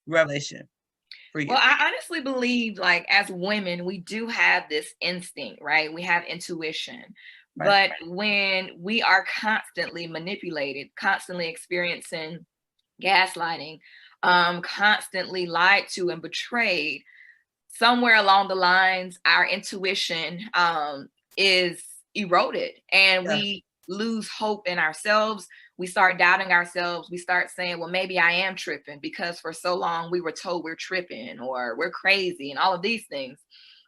revelation for you? Well, I honestly believe, like, as women, we do have this instinct, right? We have intuition. Right. But when we are constantly manipulated, constantly experiencing gaslighting, constantly lied to and betrayed, somewhere along the lines, our intuition is eroded, and Yeah. we lose hope in ourselves. We start doubting ourselves. We start saying, well, maybe I am tripping, because for so long we were told we're tripping or we're crazy and all of these things.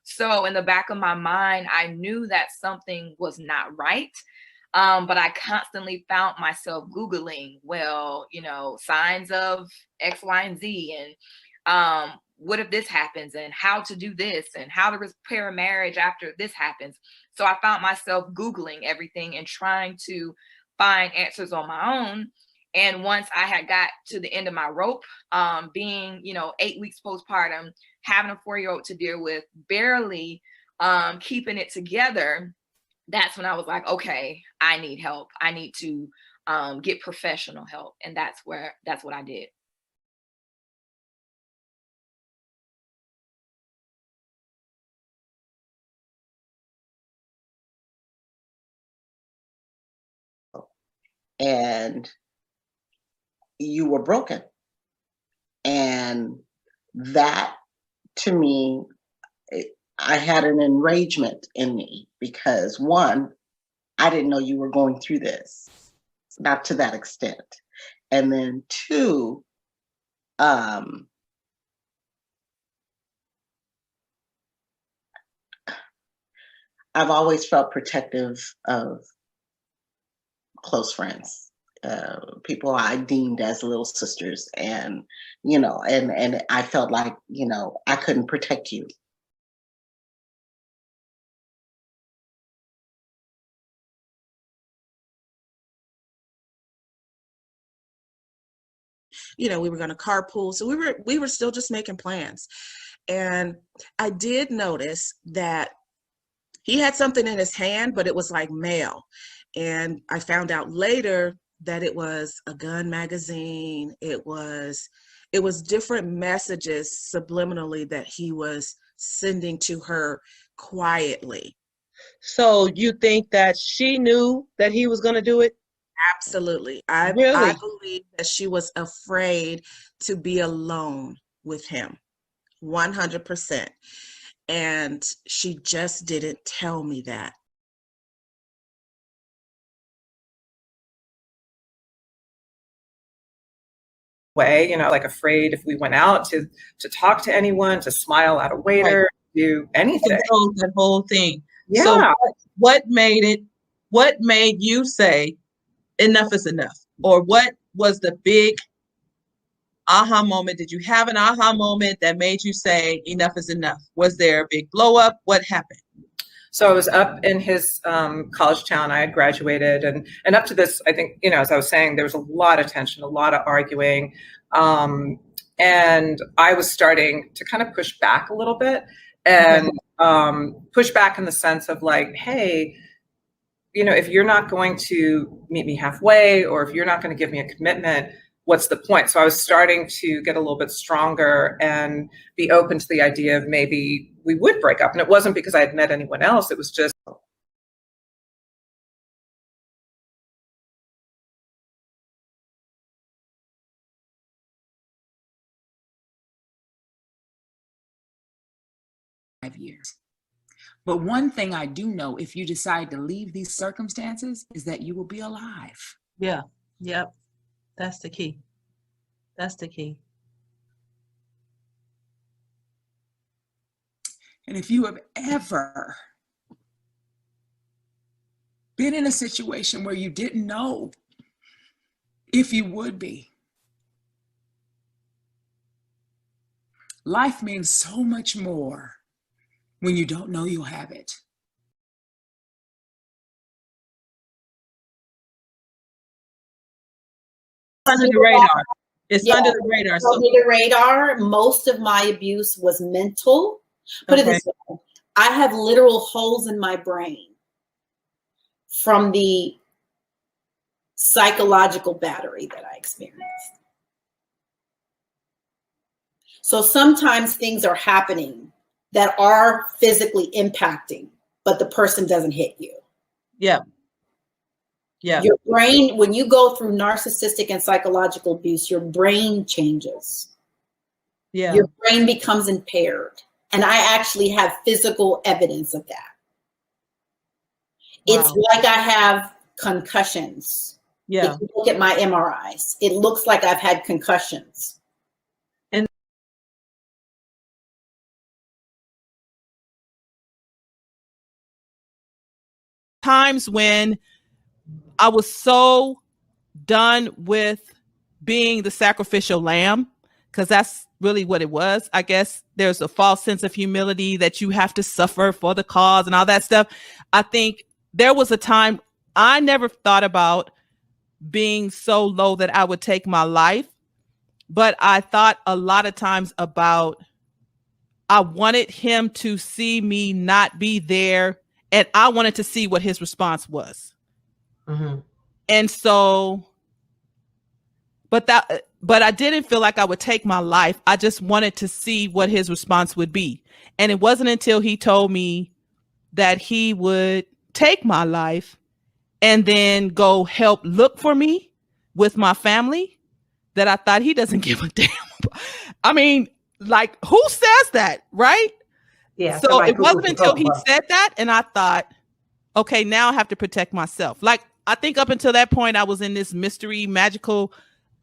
So in the back of my mind, I knew that something was not right. But I constantly found myself Googling, well, signs of X, Y, and Z, and what if this happens, and how to do this, and how to repair a marriage after this happens. So I found myself Googling everything and trying to find answers on my own. And once I had got to the end of my rope, being 8 weeks postpartum, having a 4-year-old to deal with, barely keeping it together, that's when I was like, okay, I need help. I need to get professional help. And that's what I did. And you were broken. And that, to me, I had an enragement in me because, one, I didn't know you were going through this, not to that extent. And then two, I've always felt protective of close friends, people I deemed as little sisters, and and I felt like I couldn't protect you. We were going to carpool, so we were still just making plans. And I did notice that he had something in his hand, but it was like mail. And I found out later that it was a gun magazine. It was different messages subliminally that he was sending to her quietly. So you think that she knew that he was going to do it? Absolutely. I Really? believe that she was afraid to be alone with him, 100%. And she just didn't tell me that. Way, like afraid if we went out to talk to anyone, to smile at a waiter, do anything. That whole thing. Yeah. So what made you say enough is enough? Or what was the big aha moment? Did you have an aha moment that made you say enough is enough? Was there a big blow up? What happened? So I was up in his college town. I had graduated, and up to this, I think, as I was saying, there was a lot of tension, a lot of arguing, and I was starting to kind of push back a little bit, and push back in the sense of like, hey, if you're not going to meet me halfway, or if you're not going to give me a commitment, what's the point? So I was starting to get a little bit stronger and be open to the idea of maybe we would break up. And it wasn't because I had met anyone else. It was just. Years. But one thing I do know, if you decide to leave these circumstances, is that you will be alive. Yeah. Yep. That's the key. That's the key. And if you have ever been in a situation where you didn't know if you would be, life means so much more when you don't know you'll have it. Under the radar. It's under the radar. So under the radar. Most of my abuse was mental. Put it this way, I have literal holes in my brain from the psychological battery that I experienced. So sometimes things are happening that are physically impacting, but the person doesn't hit you. Yeah. Yeah. Your brain, when you go through narcissistic and psychological abuse, your brain changes. Yeah. Your brain becomes impaired. And I actually have physical evidence of that. Wow. It's like I have concussions. Yeah. If you look at my MRIs, it looks like I've had concussions. And times when I was so done with being the sacrificial lamb, because that's really what it was. I guess there's a false sense of humility that you have to suffer for the cause and all that stuff. I think there was a time I never thought about being so low that I would take my life, but I thought a lot of times about I wanted him to see me not be there, and I wanted to see what his response was. Mm-hmm. And so, but I didn't feel like I would take my life. I just wanted to see what his response would be. And it wasn't until he told me that he would take my life and then go help look for me with my family that I thought he doesn't give a damn. I mean, like, who says that, right? Yeah. So it wasn't until he said that, and I thought, okay, now I have to protect myself. Like, I think up until that point, I was in this mystery, magical,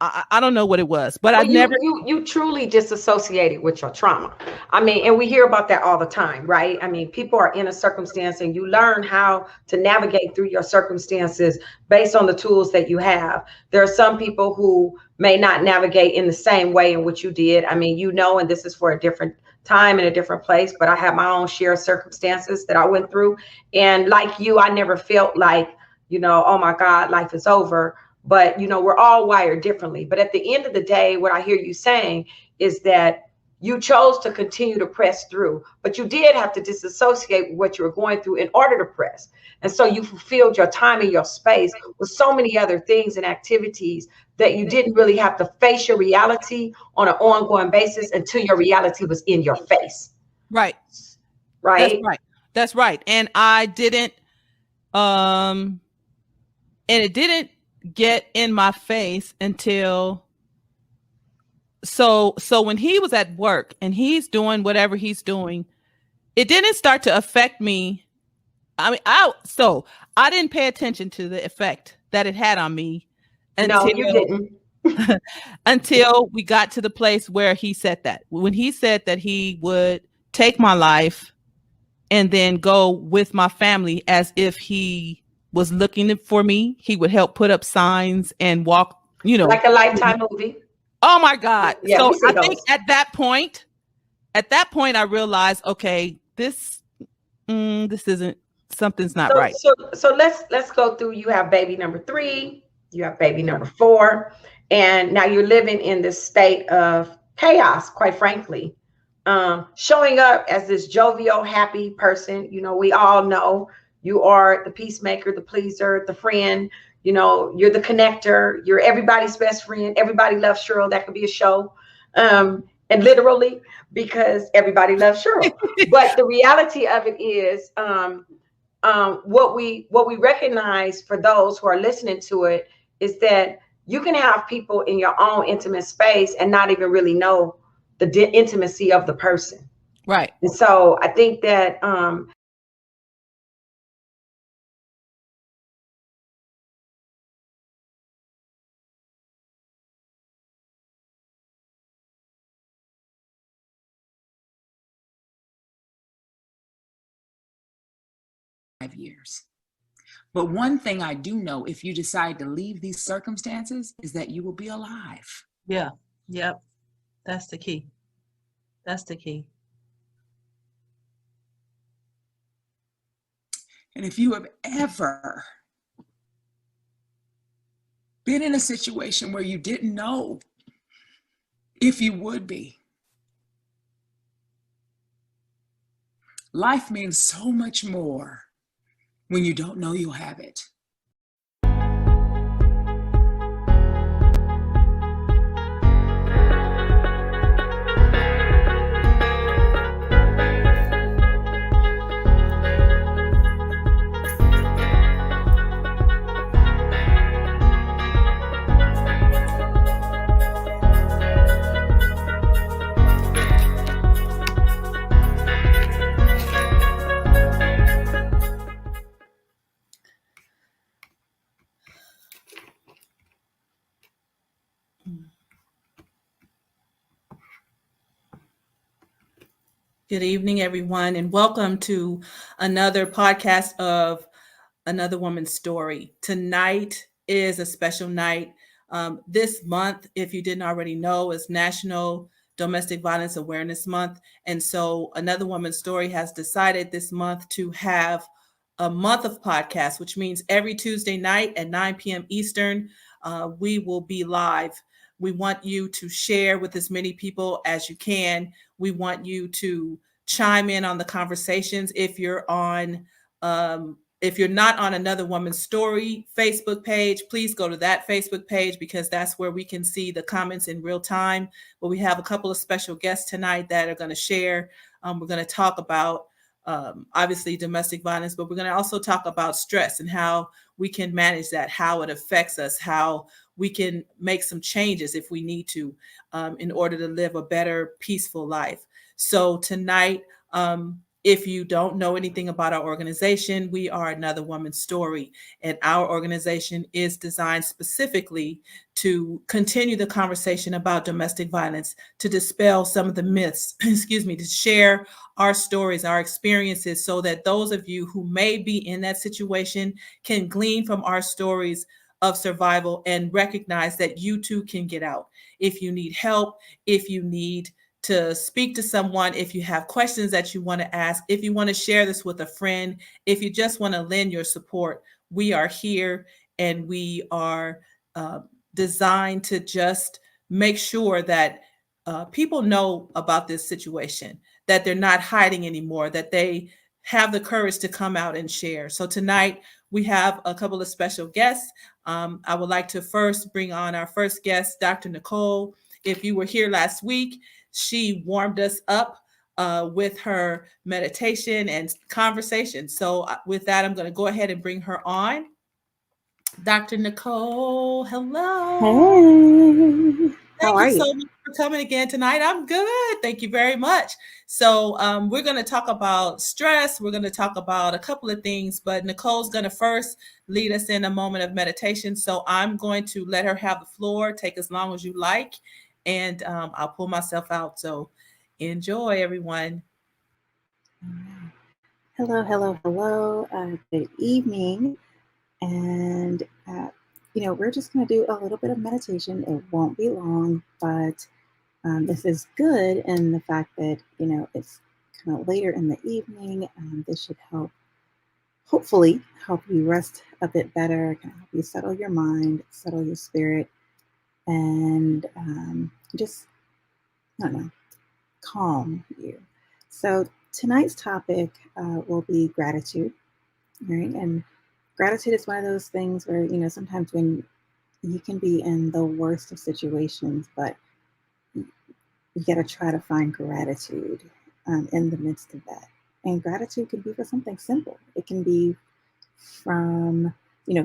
I don't know what it was, but I never. You truly disassociated with your trauma. I mean, and we hear about that all the time, right? I mean, people are in a circumstance and you learn how to navigate through your circumstances based on the tools that you have. There are some people who may not navigate in the same way in which you did. I mean, you know, and this is for a different time in a different place, but I have my own share of circumstances that I went through. And like you, I never felt like, you know, oh my God, life is over. But, you know, we're all wired differently. But at the end of the day, what I hear you saying is that you chose to continue to press through, but you did have to disassociate with what you were going through in order to press. And so you fulfilled your time and your space with so many other things and activities that you didn't really have to face your reality on an ongoing basis until your reality was in your face. Right. Right. That's right. That's right. And I didn't, and it didn't get in my face until so when he was at work and he's doing whatever he's doing, it didn't start to affect me. I mean, I didn't pay attention to the effect that it had on me until you didn't. Until we got to the place where he said that. When he said that he would take my life and then go with my family as if he was looking for me, he would help put up signs and walk, you know, like a Lifetime movie. Oh my God. Yeah, so I those. think at that point, I realized, okay, this isn't, something's not right. So let's go through. You have baby number 3, you have baby number 4, and now you're living in this state of chaos, quite frankly. Showing up as this jovial, happy person. You know, we all know you are the peacemaker, the pleaser, the friend. You know, you're the connector. You're everybody's best friend. Everybody loves Cheryl. That could be a show. And literally, because everybody loves Cheryl. But the reality of it is what we recognize for those who are listening to it is that you can have people in your own intimate space and not even really know the intimacy of the person. Right. And so I think that years. But one thing I do know, if you decide to leave these circumstances, is that you will be alive. Yeah. Yep. That's the key. That's the key. And if you have ever been in a situation where you didn't know if you would be, life means so much more when you don't know you'll have it. Good evening, everyone, and welcome to another podcast of Another Woman's Story. Tonight is a special night. This month, if you didn't already know, is National Domestic Violence Awareness Month. And so Another Woman's Story has decided this month to have a month of podcasts, which means every Tuesday night at 9 p.m. Eastern, we will be live. We want you to share with as many people as you can. We want you to chime in on the conversations. If you're not on Another Woman's Story Facebook page, please go to that Facebook page because that's where we can see the comments in real time. But we have a couple of special guests tonight that are going to share. We're going to talk about obviously domestic violence, but we're going to also talk about stress and how we can manage that, how it affects us, how we can make some changes if we need to in order to live a better, peaceful life. So tonight, if you don't know anything about our organization, we are Another Woman's Story, and our organization is designed specifically to continue the conversation about domestic violence, to dispel some of the myths, to share our stories, our experiences, so that those of you who may be in that situation can glean from our stories of survival and recognize that you too can get out. If you need help, if you need to speak to someone, if you have questions that you want to ask, if you want to share this with a friend, if you just want to lend your support, we are here, and we are designed to just make sure that people know about this situation, that they're not hiding anymore, that they have the courage to come out and share. So tonight we have a couple of special guests. I would like to first bring on our first guest, Dr. Nicole. If you were here last week, she warmed us up with her meditation and conversation. So with that, I'm going to go ahead and bring her on. Dr. Nicole, hello. Hey, how are Thank you you? so much for coming again tonight. I'm good. Thank you very much. So we're going to talk about stress. We're going to talk about a couple of things, but Nicole's going to first lead us in a moment of meditation. So I'm going to let her have the floor, take as long as you like, and I'll pull myself out. So enjoy, everyone. Hello, hello, hello. Good evening. And, we're just going to do a little bit of meditation. It won't be long, but this is good in the fact that, it's kind of later in the evening. This should hopefully help you rest a bit better, kind of help you settle your mind, settle your spirit, and just, I don't know, calm you. So tonight's topic will be gratitude, right? And gratitude is one of those things where, sometimes when you can be in the worst of situations, but you got to try to find gratitude in the midst of that. And gratitude can be for something simple. It can be from,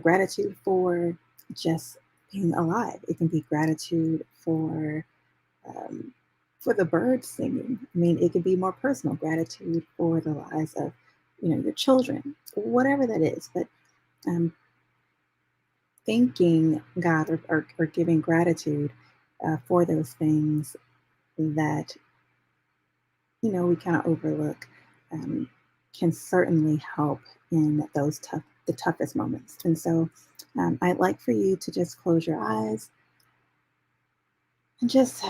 gratitude for just being alive. It can be gratitude for the birds singing. I mean, it could be more personal gratitude for the lives of, your children, whatever that is. But thanking God or giving gratitude for those things that, we kind of overlook can certainly help in the toughest moments. And so I'd like for you to just close your eyes and just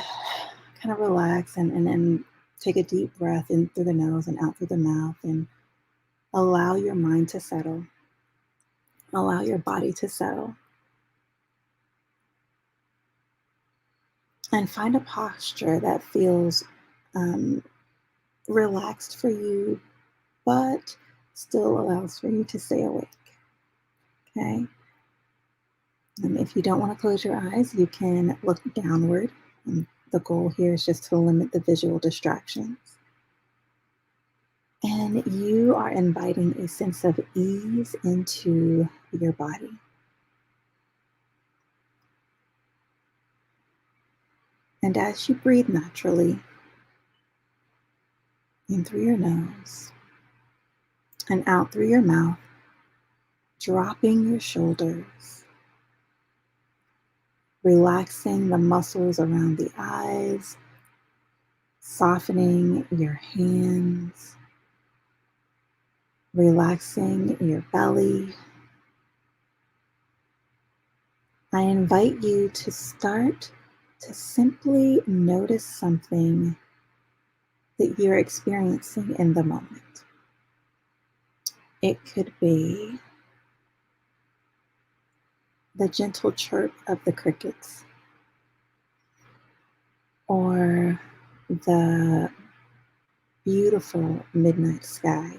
kind of relax and take a deep breath in through the nose and out through the mouth, and allow your mind to settle. Allow your body to settle. And find a posture that feels relaxed for you, but still allows for you to stay awake. Okay? And if you don't want to close your eyes, you can look downward. And the goal here is just to limit the visual distractions. And you are inviting a sense of ease into your body. And as you breathe naturally, in through your nose and out through your mouth, dropping your shoulders, relaxing the muscles around the eyes, softening your hands, relaxing your belly. I invite you to start to simply notice something that you're experiencing in the moment. It could be the gentle chirp of the crickets, or the beautiful midnight sky.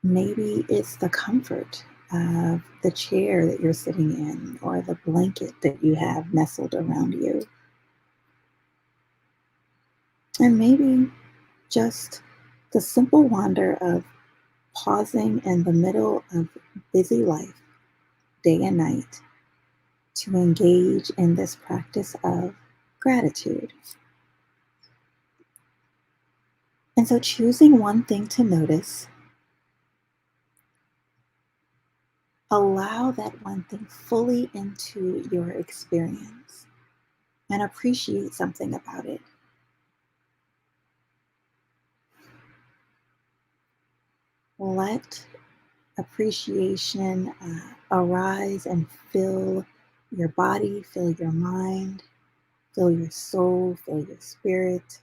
Maybe it's the comfort of the chair that you're sitting in, or the blanket that you have nestled around you. And maybe just the simple wonder of pausing in the middle of busy life, day and night, to engage in this practice of gratitude. And so choosing one thing to notice, allow that one thing fully into your experience and appreciate something about it. Let appreciation arise and fill your body, fill your mind, fill your soul, fill your spirit.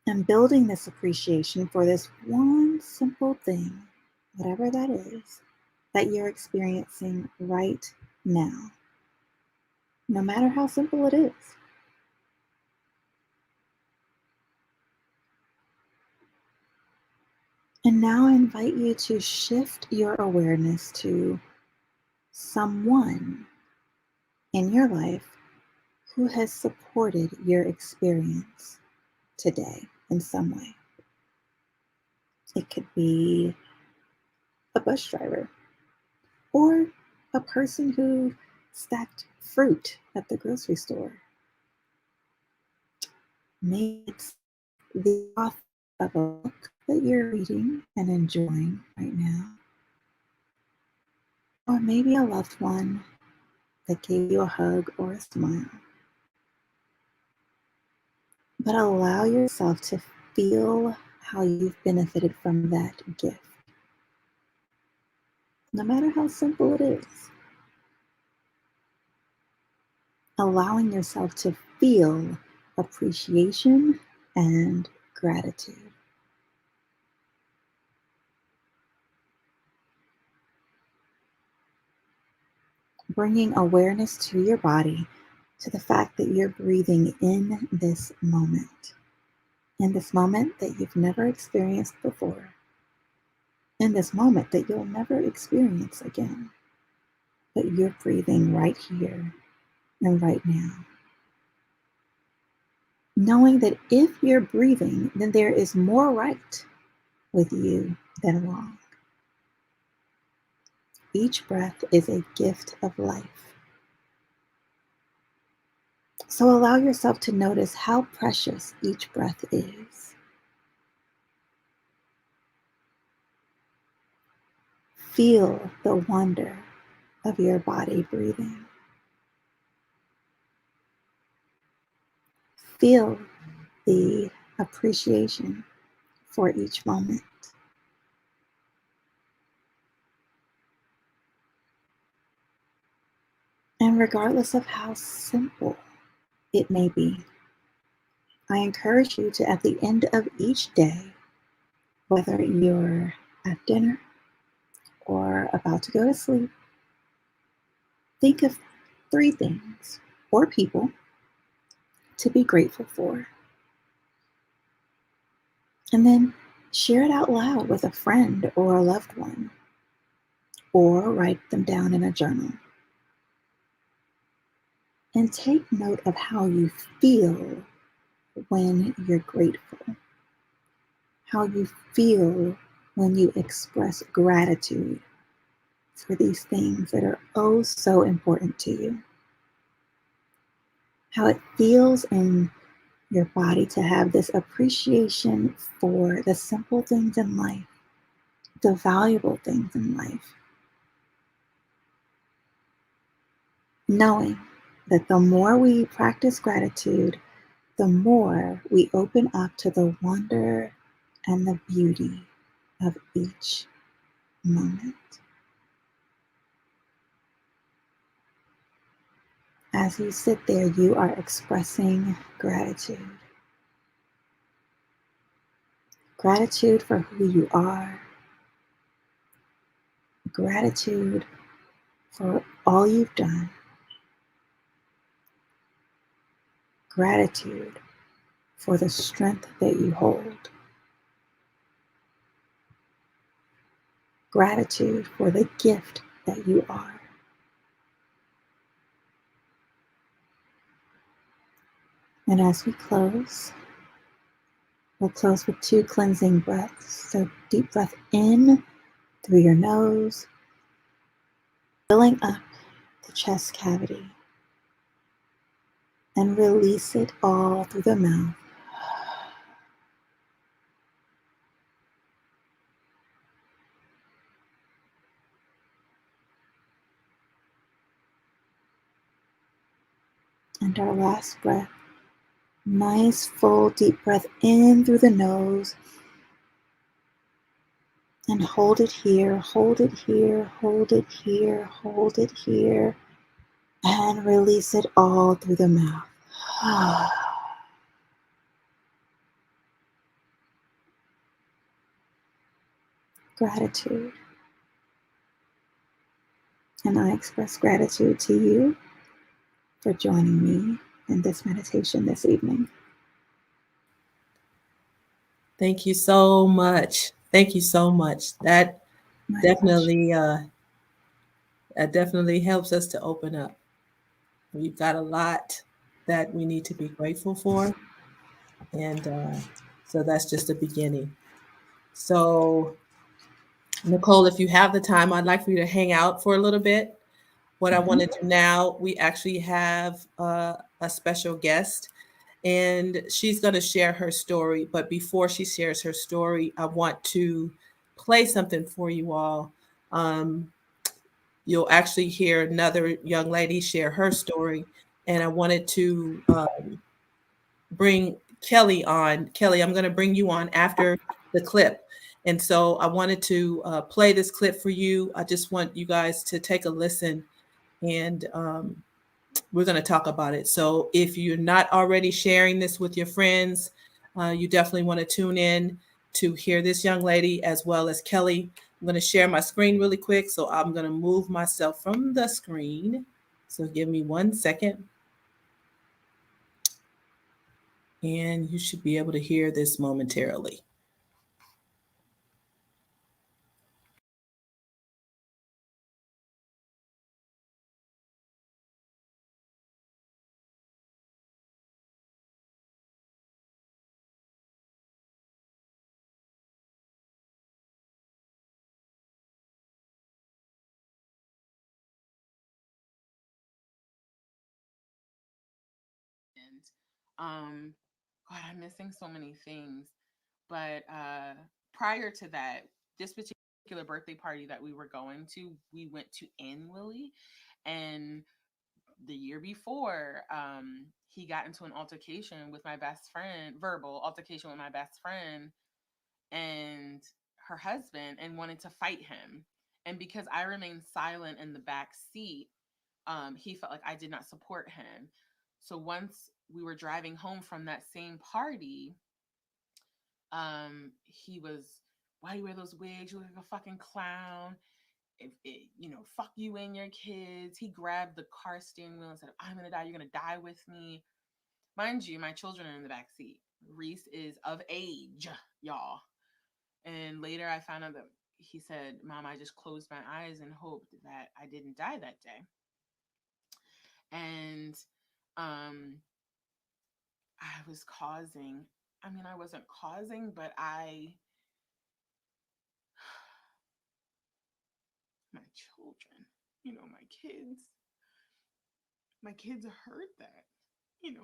And building this appreciation for this one simple thing, whatever that is, that you're experiencing right now, no matter how simple it is. And now I invite you to shift your awareness to someone in your life who has supported your experience today in some way. It could be a bus driver, or a person who stacked fruit at the grocery store. Maybe it's the author of a book that you're reading and enjoying right now. Or maybe a loved one that gave you a hug or a smile. But allow yourself to feel how you've benefited from that gift, no matter how simple it is. Allowing yourself to feel appreciation and gratitude. Bringing awareness to your body, to the fact that you're breathing in this moment that you've never experienced before, in this moment that you'll never experience again, but you're breathing right here and right now. Knowing that if you're breathing, then there is more right with you than wrong. Each breath is a gift of life. So allow yourself to notice how precious each breath is. Feel the wonder of your body breathing. Feel the appreciation for each moment. And regardless of how simple it may be, I encourage you to, at the end of each day, whether you're at dinner or about to go to sleep, think of 3 things or people to be grateful for. And then share it out loud with a friend or a loved one, or write them down in a journal. And take note of how you feel when you're grateful, how you feel when you express gratitude for these things that are oh so important to you. How it feels in your body to have this appreciation for the simple things in life, the valuable things in life. Knowing that the more we practice gratitude, the more we open up to the wonder and the beauty of each moment. As you sit there, you are expressing gratitude. Gratitude for who you are. Gratitude for all you've done. Gratitude for the strength that you hold. Gratitude for the gift that you are. And as we close, we'll close with 2 cleansing breaths. So deep breath in through your nose, filling up the chest cavity, and release it all through the mouth. And our last breath, nice full deep breath in through the nose, and hold it here, hold it here, hold it here, hold it here, and release it all through the mouth. Gratitude. And I express gratitude to you for joining me in this meditation this evening. Thank you so much. Thank you so much. That My definitely helps us to open up. We've got a lot that we need to be grateful for, and so that's just the beginning. So, Nicole, if you have the time, I'd like for you to hang out for a little bit. What I want to do now, we actually have a special guest, and she's going to share her story. But before she shares her story, I want to play something for you all. You'll actually hear another young lady share her story, and I wanted to bring Kelli on. Kelli, I'm going to bring you on after the clip. And so I wanted to play this clip for you. I just want you guys to take a listen, and we're going to talk about it. So if you're not already sharing this with your friends, you definitely want to tune in to hear this young lady as well as Kelli. I'm going to share my screen really quick. So I'm going to move myself from the screen. So give me 1 second. And you should be able to hear this momentarily. God, I'm missing so many things. But prior to that, this particular birthday party that we were going to, we went to in Willie, and the year before, he got into an altercation with my best friend, verbal altercation with my best friend and her husband, and wanted to fight him. And because I remained silent in the back seat, he felt like I did not support him. So once we were driving home from that same party, he was, why do you wear those wigs? You look like a fucking clown. Fuck you and your kids. He grabbed the car steering wheel and said, I'm gonna die, you're gonna die with me. Mind you, my children are in the back seat. Reese is of age, y'all. And later I found out that he said, Mom, I just closed my eyes and hoped that I didn't die that day. And I was causing, I wasn't causing, but my children, my kids heard that, and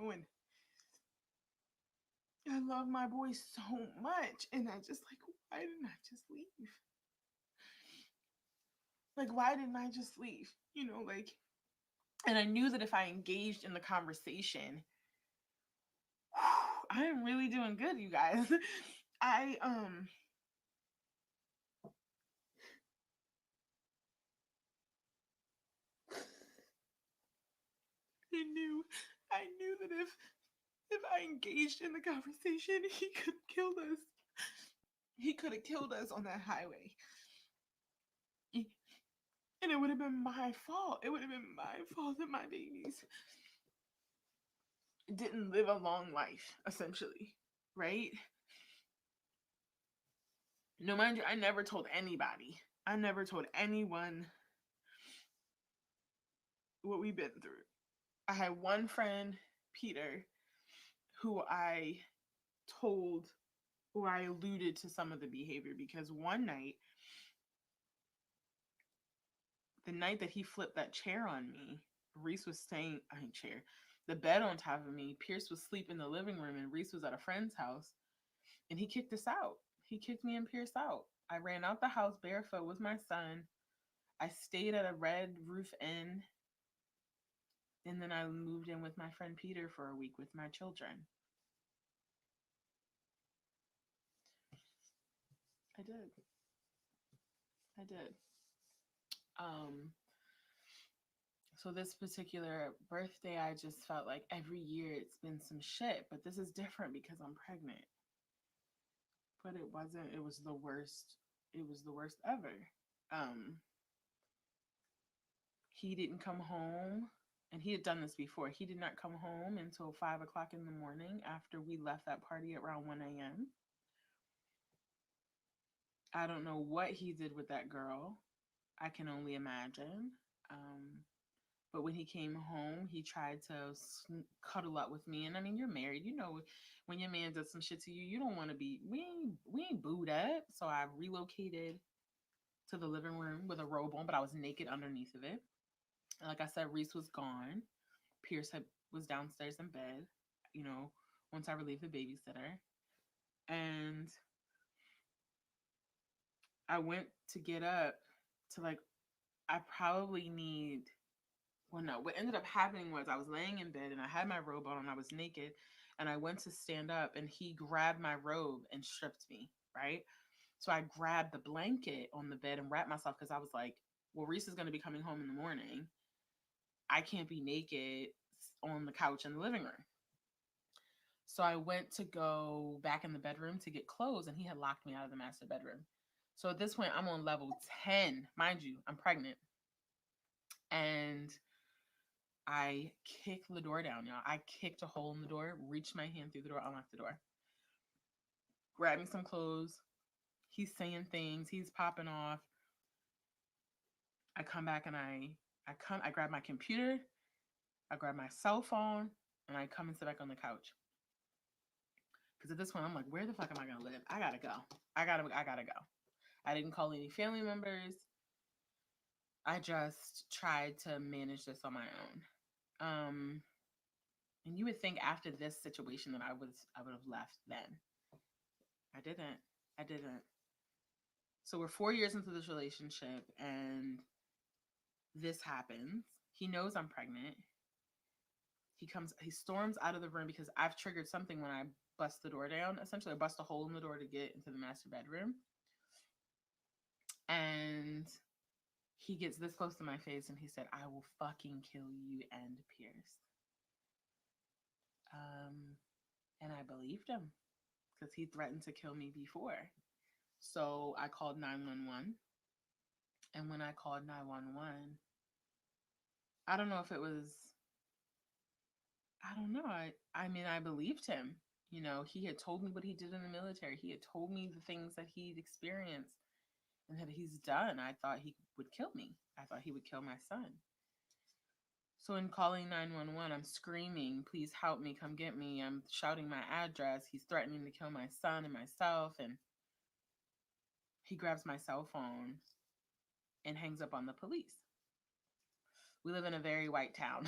I love my boy so much. And I just why didn't I just leave? Why didn't I just leave? And I knew that if I engaged in the conversation, I am really doing good, you guys. I knew that if I engaged in the conversation, he could have killed us. He could have killed us on that highway. And it would have been my fault. It would have been my fault that my babies didn't live a long life, essentially, right? No, mind you, I never told anybody. I never told anyone what we've been through. I had one friend, Peter, who I told, or I alluded to some of the behavior, because one night, the night that he flipped that chair on me, Reese was staying, the bed on top of me. Pierce was asleep in the living room, and Reese was at a friend's house, and he kicked us out. He kicked me and Pierce out. I ran out the house barefoot with my son. I stayed at a Red Roof Inn, and then I moved in with my friend Peter for a week with my children. I did. So this particular birthday, I just felt like every year it's been some shit, but this is different because I'm pregnant. But it wasn't. It was the worst. It was the worst ever. He didn't come home, and he had done this before. He did not come home until 5 o'clock in the morning after we left that party at around 1 a.m. I don't know what he did with that girl. I can only imagine. But when he came home, he tried to cuddle up with me. And I mean, you're married. You know, when your man does some shit to you, you don't want to be, we ain't booed up. So I relocated to the living room with a robe on, but I was naked underneath of it. And like I said, Reese was gone. Pierce was downstairs in bed, you know, once I relieved the babysitter. And I went to get up to I probably need, well, no, what ended up happening was I was laying in bed and I had my robe on and I was naked, and I went to stand up and he grabbed my robe and stripped me, right? So I grabbed the blanket on the bed and wrapped myself, because I was like, well, Reese is going to be coming home in the morning. I can't be naked on the couch in the living room. So I went to go back in the bedroom to get clothes, and he had locked me out of the master bedroom. So at this point, I'm on level 10. Mind you, I'm pregnant. And I kicked the door down, y'all. I kicked a hole in the door, reached my hand through the door, unlocked the door, grabbed me some clothes. He's saying things. He's popping off. I come back and I grab my computer. I grab my cell phone, and I come and sit back on the couch. Because at this point, I'm like, where the fuck am I going to live? I got to go. I gotta go. I didn't call any family members. I just tried to manage this on my own. And you would think after this situation that I would have left then. I didn't. So we're 4 years into this relationship, and this happens. He knows I'm pregnant. He storms out of the room because I've triggered something when I bust the door down. Essentially, I bust a hole in the door to get into the master bedroom. And he gets this close to my face and he said, I will fucking kill you and Pierce. And I believed him, because he threatened to kill me before. So I called 911. And when I called 911, I don't know if it was, I don't know. I mean, I believed him. You know, he had told me what he did in the military. He had told me the things that he'd experienced and that he's done. I thought he would kill me. I thought he would kill my son. So in calling 911, I'm screaming, please help me, come get me. I'm shouting my address. He's threatening to kill my son and myself. And he grabs my cell phone and hangs up on the police. We live in a very white town.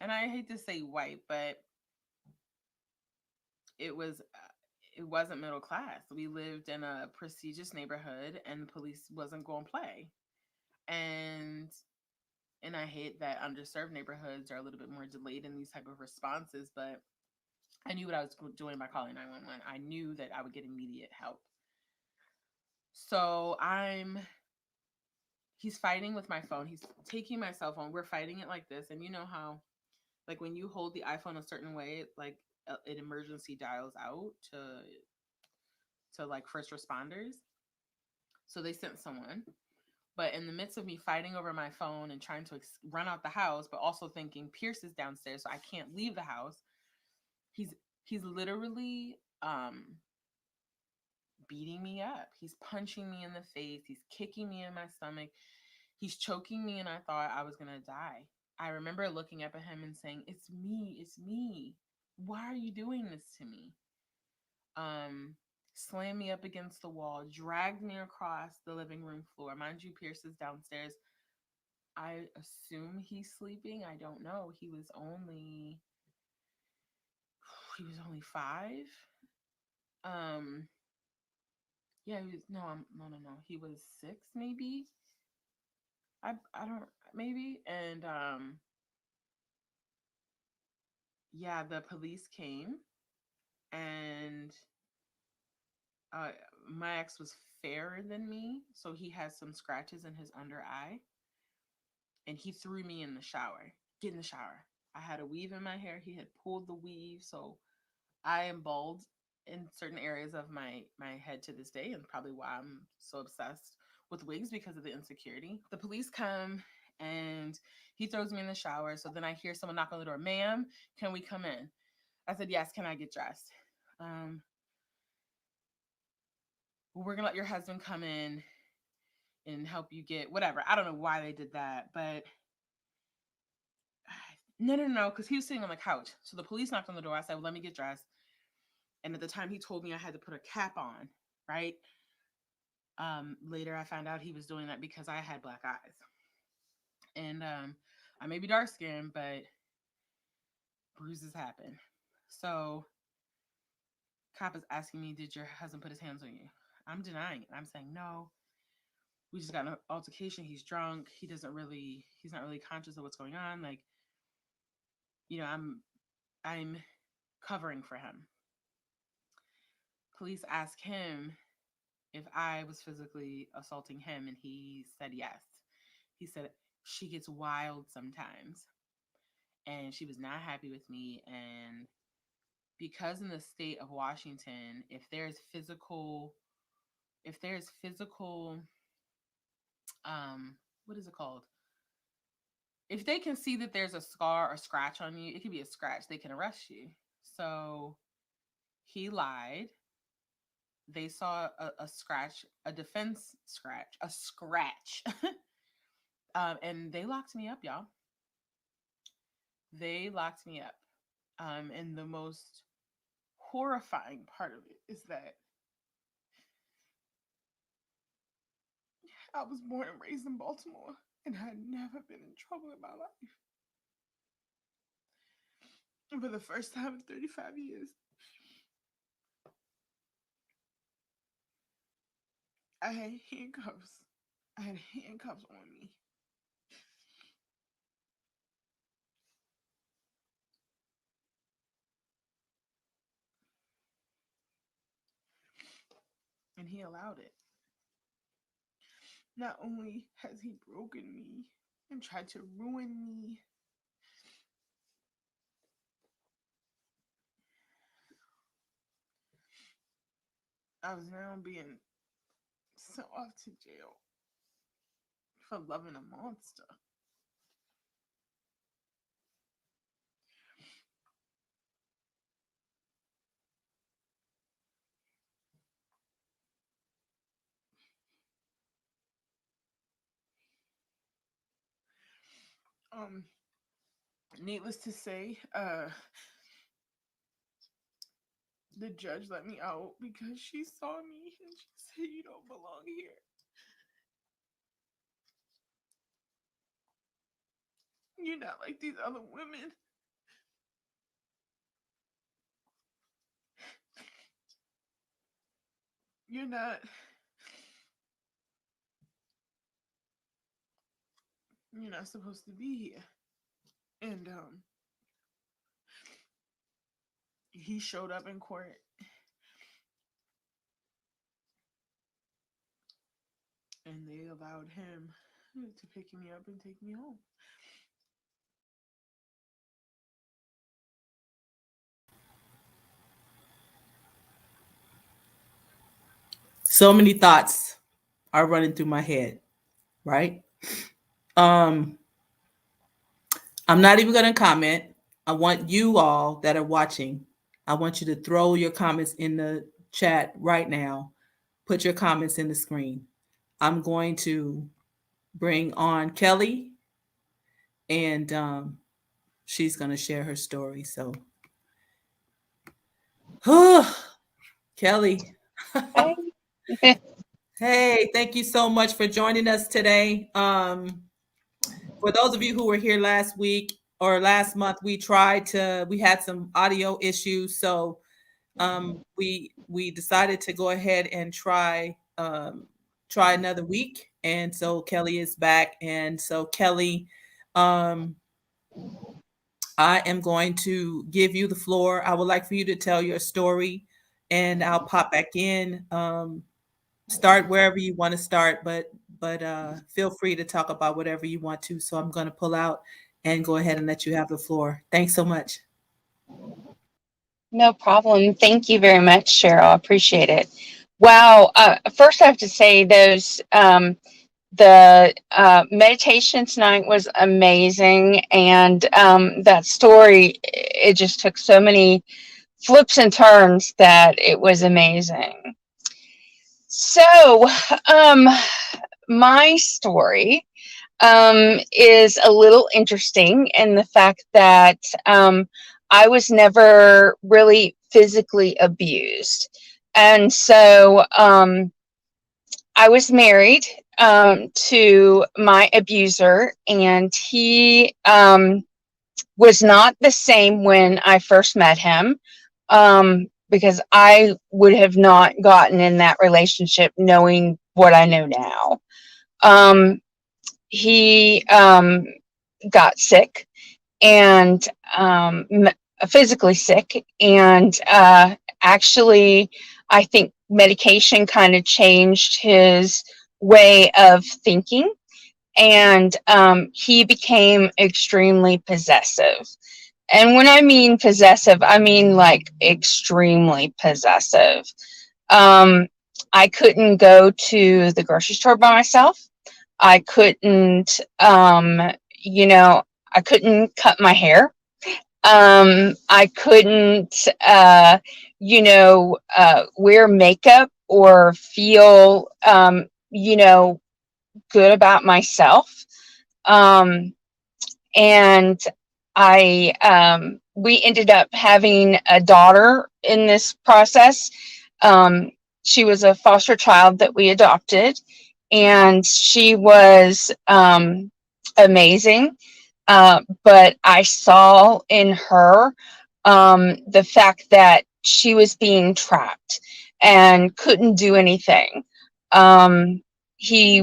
And I hate to say white, but it wasn't middle class. We lived in a prestigious neighborhood, and the police wasn't going to play. And And I hate that underserved neighborhoods are a little bit more delayed in these type of responses, but I knew what I was doing by calling 911. I knew that I would get immediate help. So he's fighting with my phone. He's taking my cell phone. We're fighting it like this. And you know how, like when you hold the iPhone a certain way, like it emergency dials out to like first responders. So they sent someone. But in the midst of me fighting over my phone and trying to run out the house, but also thinking Pierce is downstairs, so I can't leave the house. He's literally beating me up. He's punching me in the face. He's kicking me in my stomach. He's choking me, and I thought I was gonna die. I remember looking up at him and saying, "It's me. It's me. Why are you doing this to me?" Slammed me up against the wall, dragged me across the living room floor. Mind you, Pierce is downstairs. I assume he's sleeping. I don't know. He was only 5. Yeah, he was no. He was 6, maybe. I don't, maybe. And yeah, the police came, and my ex was fairer than me, so he has some scratches in his under eye, and he threw me in the shower. Get in the shower. I had a weave in my hair. He had pulled the weave, so I am bald in certain areas of my head to this day, and probably why I'm so obsessed with wigs, because of the insecurity. The police come, and he throws me in the shower. So then I hear someone knock on the door. "Ma'am, can we come in?" I said, "Yes, can I get dressed?" "We're gonna let your husband come in and help you get whatever." I don't know why they did that, but no, because he was sitting on the couch. So the police knocked on the door. I said, "Well, let me get dressed." And at the time, he told me I had to put a cap on, right? Later, I found out he was doing that because I had black eyes. And I may be dark skinned, but bruises happen. So cop is asking me, "Did your husband put his hands on you?" I'm denying it. I'm saying, "No, we just got an altercation. He's drunk. He's not really conscious of what's going on. Like, I'm covering for him." Police asked him if I was physically assaulting him, and he said yes. He said, "She gets wild sometimes." And she was not happy with me. And because in the state of Washington, if there's physical, what is it called? If they can see that there's a scar or scratch on you, it could be a scratch, they can arrest you. So he lied. They saw a scratch, a defense scratch, a scratch. And they locked me up, y'all. They locked me up. And the most horrifying part of it is that I was born and raised in Baltimore, and I had never been in trouble in my life. And for the first time in 35 years, I had handcuffs. I had handcuffs on me. And he allowed it. Not only has he broken me and tried to ruin me, I was now being sent off to jail for loving a monster. Needless to say, the judge let me out because she saw me and she said, "You don't belong here." "You're not like these other women. You're not You're not supposed to be here. And he showed up in court. And they allowed him to pick me up and take me home. So many thoughts are running through my head, right? I'm not even going to comment. I want you all that are watching, I want you to throw your comments in the chat right now. Put your comments in the screen. I'm going to bring on Kelli, and she's going to share her story. So, Kelli. Hey, thank you so much for joining us today. For those of you who were here last week or last month, we had some audio issues. So we decided to go ahead and try another week. And so Kelli is back. And so Kelli, I am going to give you the floor. I would like for you to tell your story, and I'll pop back in. Start wherever you want to start, but feel free to talk about whatever you want to. So I'm going to pull out and go ahead and let you have the floor. Thanks so much. No problem. Thank you very much, Cheryl. I appreciate it. Wow. First, I have to say the meditation tonight was amazing, and that story, it just took so many flips and turns that it was amazing. So, my story is a little interesting in the fact that I was never really physically abused. And so I was married to my abuser, and he was not the same when I first met him, because I would have not gotten in that relationship knowing what I know now. He got sick, and physically sick, and actually I think medication kind of changed his way of thinking, and he became extremely possessive. And when I mean possessive, I mean like extremely possessive. I couldn't go to the grocery store by myself. I couldn't, I couldn't cut my hair. I couldn't, wear makeup or feel, good about myself. And we ended up having a daughter in this process. She was a foster child that we adopted, and she was amazing. But I saw in her the fact that she was being trapped and couldn't do anything. We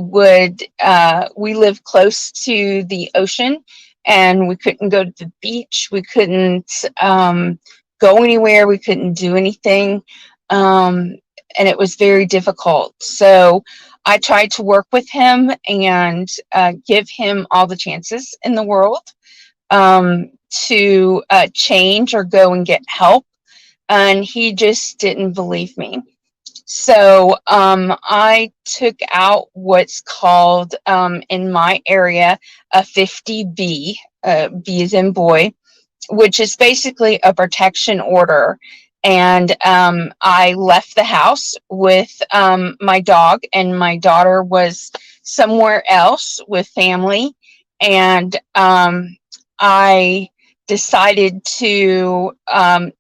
lived close to the ocean, and we couldn't go to the beach. We couldn't go anywhere. We couldn't do anything. And it was very difficult. So I tried to work with him and give him all the chances in the world to change or go and get help. And he just didn't believe me. So I took out what's called in my area a 50B, B as in boy, which is basically a protection order. And I left the house with my dog, and my daughter was somewhere else with family. And I decided to, have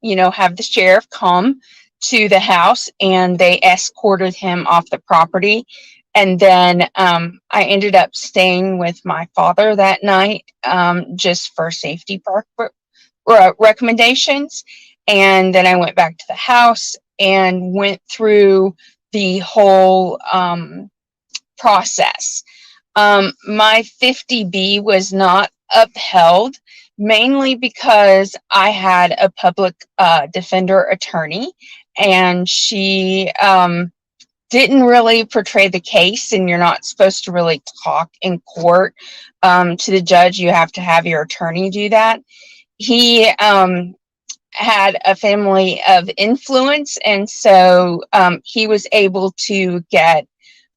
the sheriff come to the house, and they escorted him off the property. And then I ended up staying with my father that night, just for safety recommendations. And then I went back to the house and went through the whole process. My 50B was not upheld, mainly because I had a public defender attorney, and she didn't really portray the case, and you're not supposed to really talk in court to the judge. You have to have your attorney do that. He had a family of influence, and so he was able to get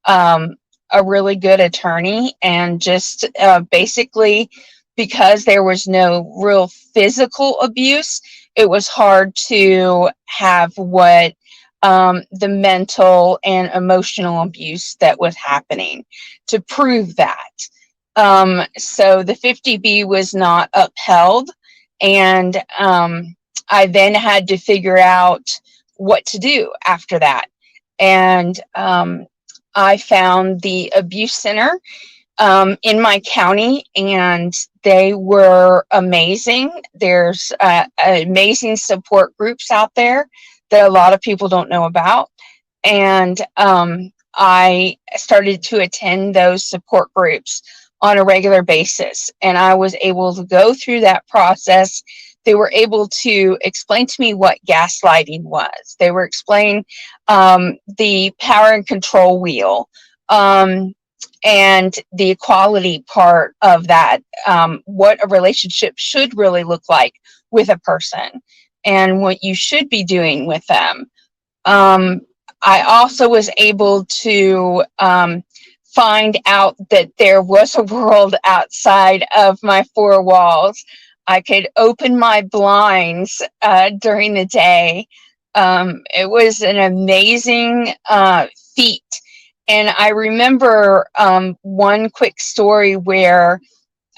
a really good attorney, and just basically, because there was no real physical abuse, it was hard to have what the mental and emotional abuse that was happening to prove that. So the 50B was not upheld, and I then had to figure out what to do after that. And I found the abuse center in my county, and they were amazing. There's amazing support groups out there that a lot of people don't know about. And I started to attend those support groups on a regular basis, and I was able to go through that process. They were able to explain to me what gaslighting was. They were explaining the power and control wheel, and the equality part of that, what a relationship should really look like with a person, and what you should be doing with them. I also was able to find out that there was a world outside of my four walls. I could open my blinds during the day. It was an amazing feat. And I remember one quick story where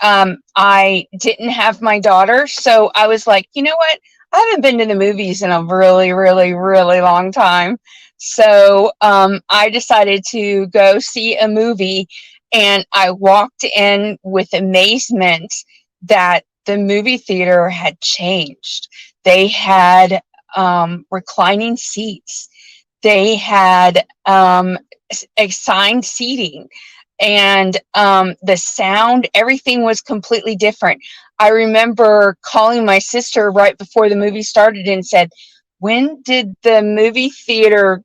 I didn't have my daughter. So I was like, you know what? I haven't been to the movies in a really, really, really long time. So I decided to go see a movie, and I walked in with amazement that the movie theater had changed. They had reclining seats. They had assigned seating, and the sound, everything was completely different. I remember calling my sister right before the movie started and said, when did the movie theater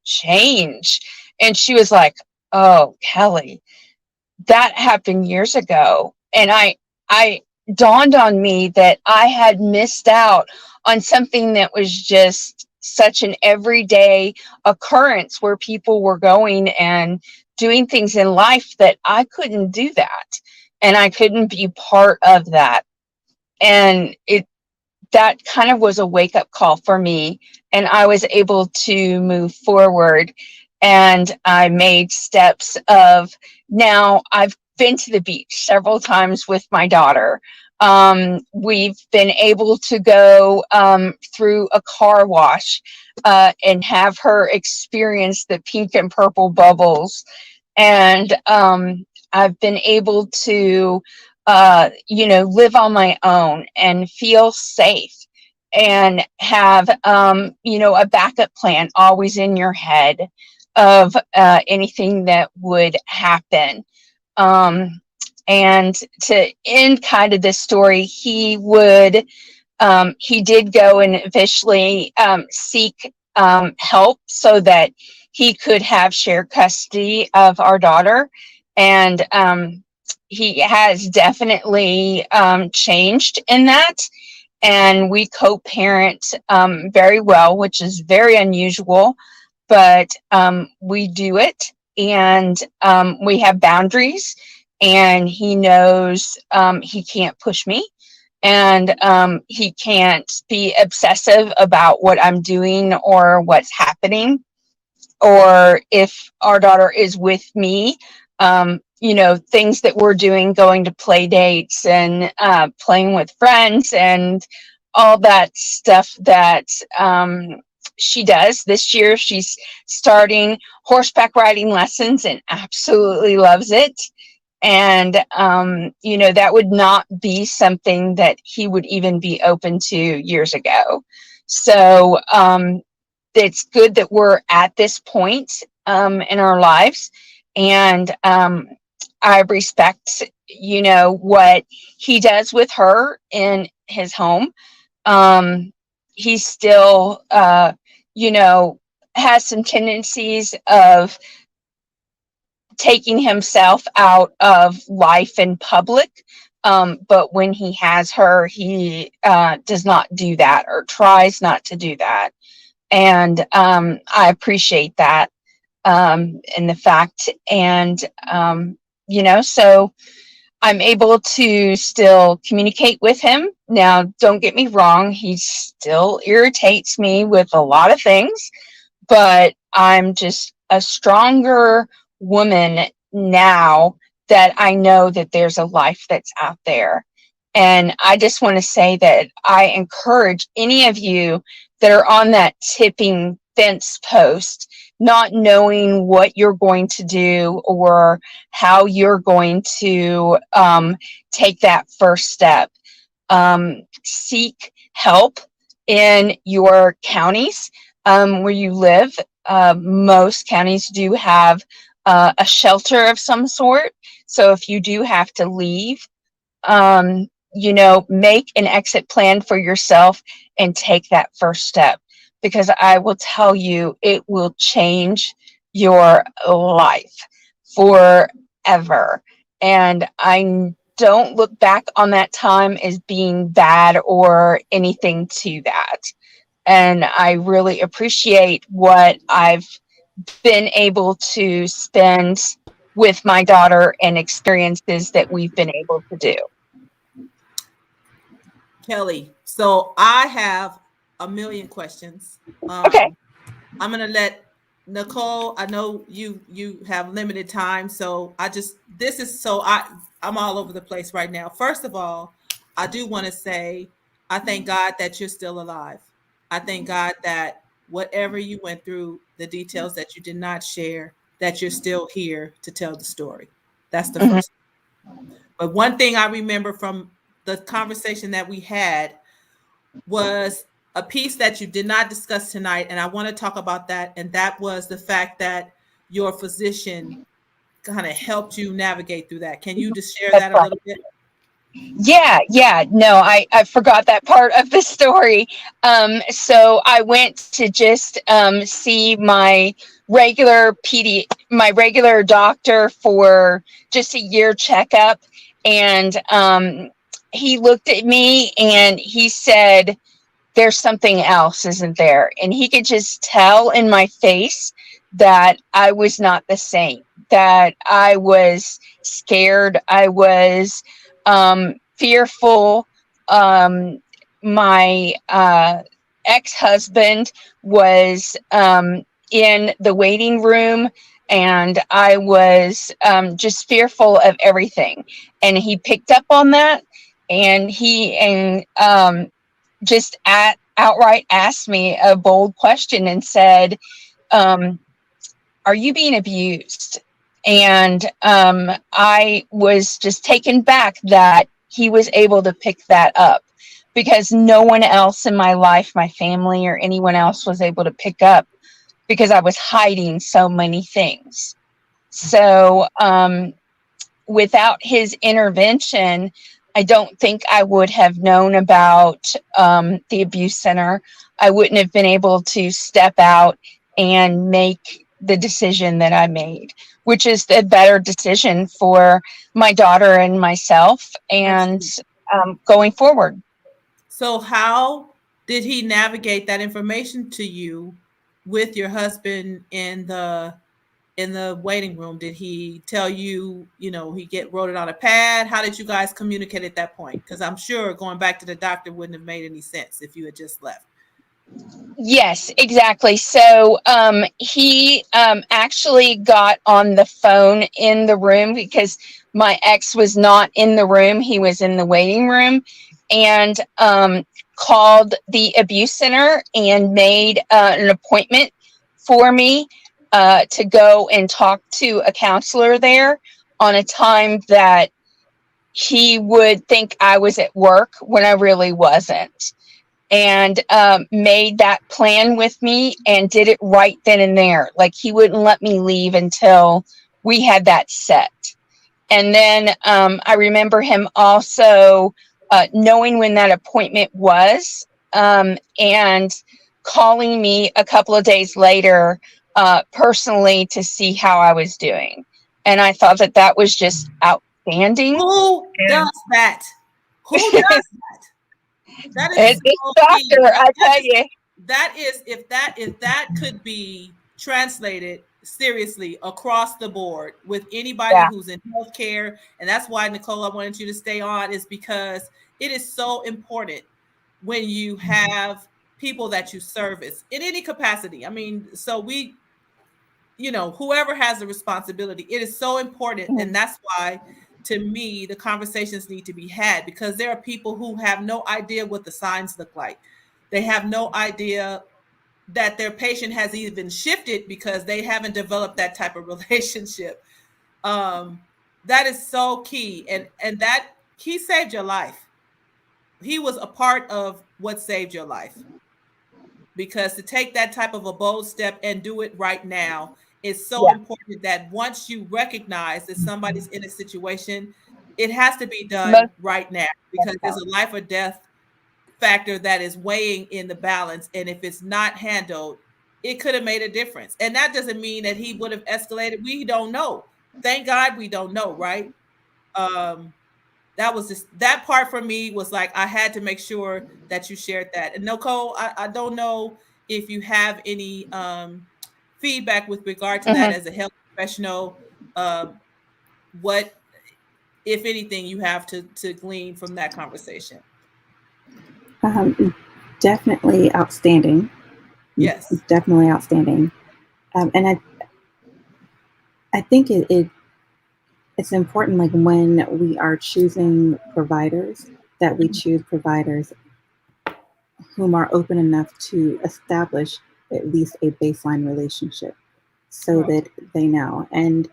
change? And she was like, oh, Kelli, that happened years ago. And I dawned on me that I had missed out on something that was just such an everyday occurrence, where people were going and doing things in life that I couldn't do that, and I couldn't be part of that. And that kind of was a wake-up call for me, and I was able to move forward, and I made steps of, now I've been to the beach several times with my daughter. We've been able to go through a car wash and have her experience the pink and purple bubbles. And I've been able to, live on my own and feel safe, and have, a backup plan always in your head of anything that would happen. And to end kind of this story, he did go and eventually seek help so that he could have shared custody of our daughter. And he has definitely changed in that. And we co-parent very well, which is very unusual, but we do it. And we have boundaries, and he knows he can't push me, and he can't be obsessive about what I'm doing or what's happening, or if our daughter is with me, things that we're doing, going to play dates and playing with friends and all that stuff that she does. This year she's starting horseback riding lessons and absolutely loves it. And, that would not be something that he would even be open to years ago. So it's good that we're at this point in our lives. And I respect, what he does with her in his home. He still, has some tendencies of taking himself out of life in public. But when he has her, he does not do that or tries not to do that. And I appreciate that in the fact. And, so I'm able to still communicate with him. Now, don't get me wrong, he still irritates me with a lot of things, but I'm just a stronger woman now that I know that there's a life that's out there. And I just want to say that I encourage any of you that are on that tipping fence post, not knowing what you're going to do or how you're going to take that first step. Seek help in your counties where you live. Most counties do have a shelter of some sort. So if you do have to leave, make an exit plan for yourself and take that first step, because I will tell you, it will change your life forever. And I don't look back on that time as being bad or anything to that. And I really appreciate what I've been able to spend with my daughter and experiences that we've been able to do. Kelli, so I have a million questions. Okay. I'm gonna let Nicole. I know you have limited time, so I'm all over the place right now. First of all, I do want to say I thank God that you're still alive. I thank God that whatever you went through, the details that you did not share, that you're still here to tell the story. That's the first. But one thing I remember from the conversation that we had was a piece that you did not discuss tonight, and I want to talk about that, and that was the fact that your physician kind of helped you navigate through that. Can you just share that a little bit? Yeah. No, I forgot that part of the story. So I went to just see my regular doctor for just a year checkup, and he looked at me and he said, "There's something else, isn't there?" And he could just tell in my face that I was not the same, that I was scared, I was fearful. My ex-husband was in the waiting room, and I was just fearful of everything. And he picked up on that, and he just outright asked me a bold question and said, "Are you being abused?" And I was just taken back that he was able to pick that up, because no one else in my life, my family or anyone else, was able to pick up, because I was hiding so many things. So without his intervention, I don't think I would have known about the abuse center. I wouldn't have been able to step out and make the decision that I made, which is the better decision for my daughter and myself and going forward. So how did he navigate that information to you with your husband in the waiting room? Did he tell you, he wrote it on a pad? How did you guys communicate at that point? Because I'm sure going back to the doctor wouldn't have made any sense if you had just left. Yes, exactly. So he actually got on the phone in the room, because my ex was not in the room. He was in the waiting room, and called the abuse center and made an appointment for me to go and talk to a counselor there on a time that he would think I was at work when I really wasn't. And made that plan with me and did it right then and there. Like, he wouldn't let me leave until we had that set. And then I remember him also knowing when that appointment was, and calling me a couple of days later personally to see how I was doing. And I thought that that was just outstanding. Who does that? Who does that? That is It's so key. doctor, I tell you. That is, if that could be translated seriously across the board with anybody Yeah. who's in healthcare, and that's why, Nicole, I wanted you to stay on, is because it is so important when you have people that you service in any capacity. I mean, so we, whoever has the responsibility, it is so important. Mhm. And that's why, to me, the conversations need to be had, because there are people who have no idea what the signs look like. They have no idea that their patient has even shifted because they haven't developed that type of relationship. That is so key. And that he saved your life. He was a part of what saved your life. Because to take that type of a bold step and do it right now is so important, that once you recognize that somebody's in a situation, it has to be done right now, because there's a life or death factor that is weighing in the balance. And if it's not handled, it could have made a difference. And that doesn't mean that he would have escalated. We don't know. Thank God we don't know, right? That was just, that part for me was like, I had to make sure that you shared that. And Nicole, I don't know if you have any feedback with regard to that as a health professional. What, if anything, you have to glean from that conversation? Definitely outstanding. Yes. Definitely outstanding. And I think it's important, like when we are choosing providers, that we choose providers whom are open enough to establish at least a baseline relationship, so that they know. And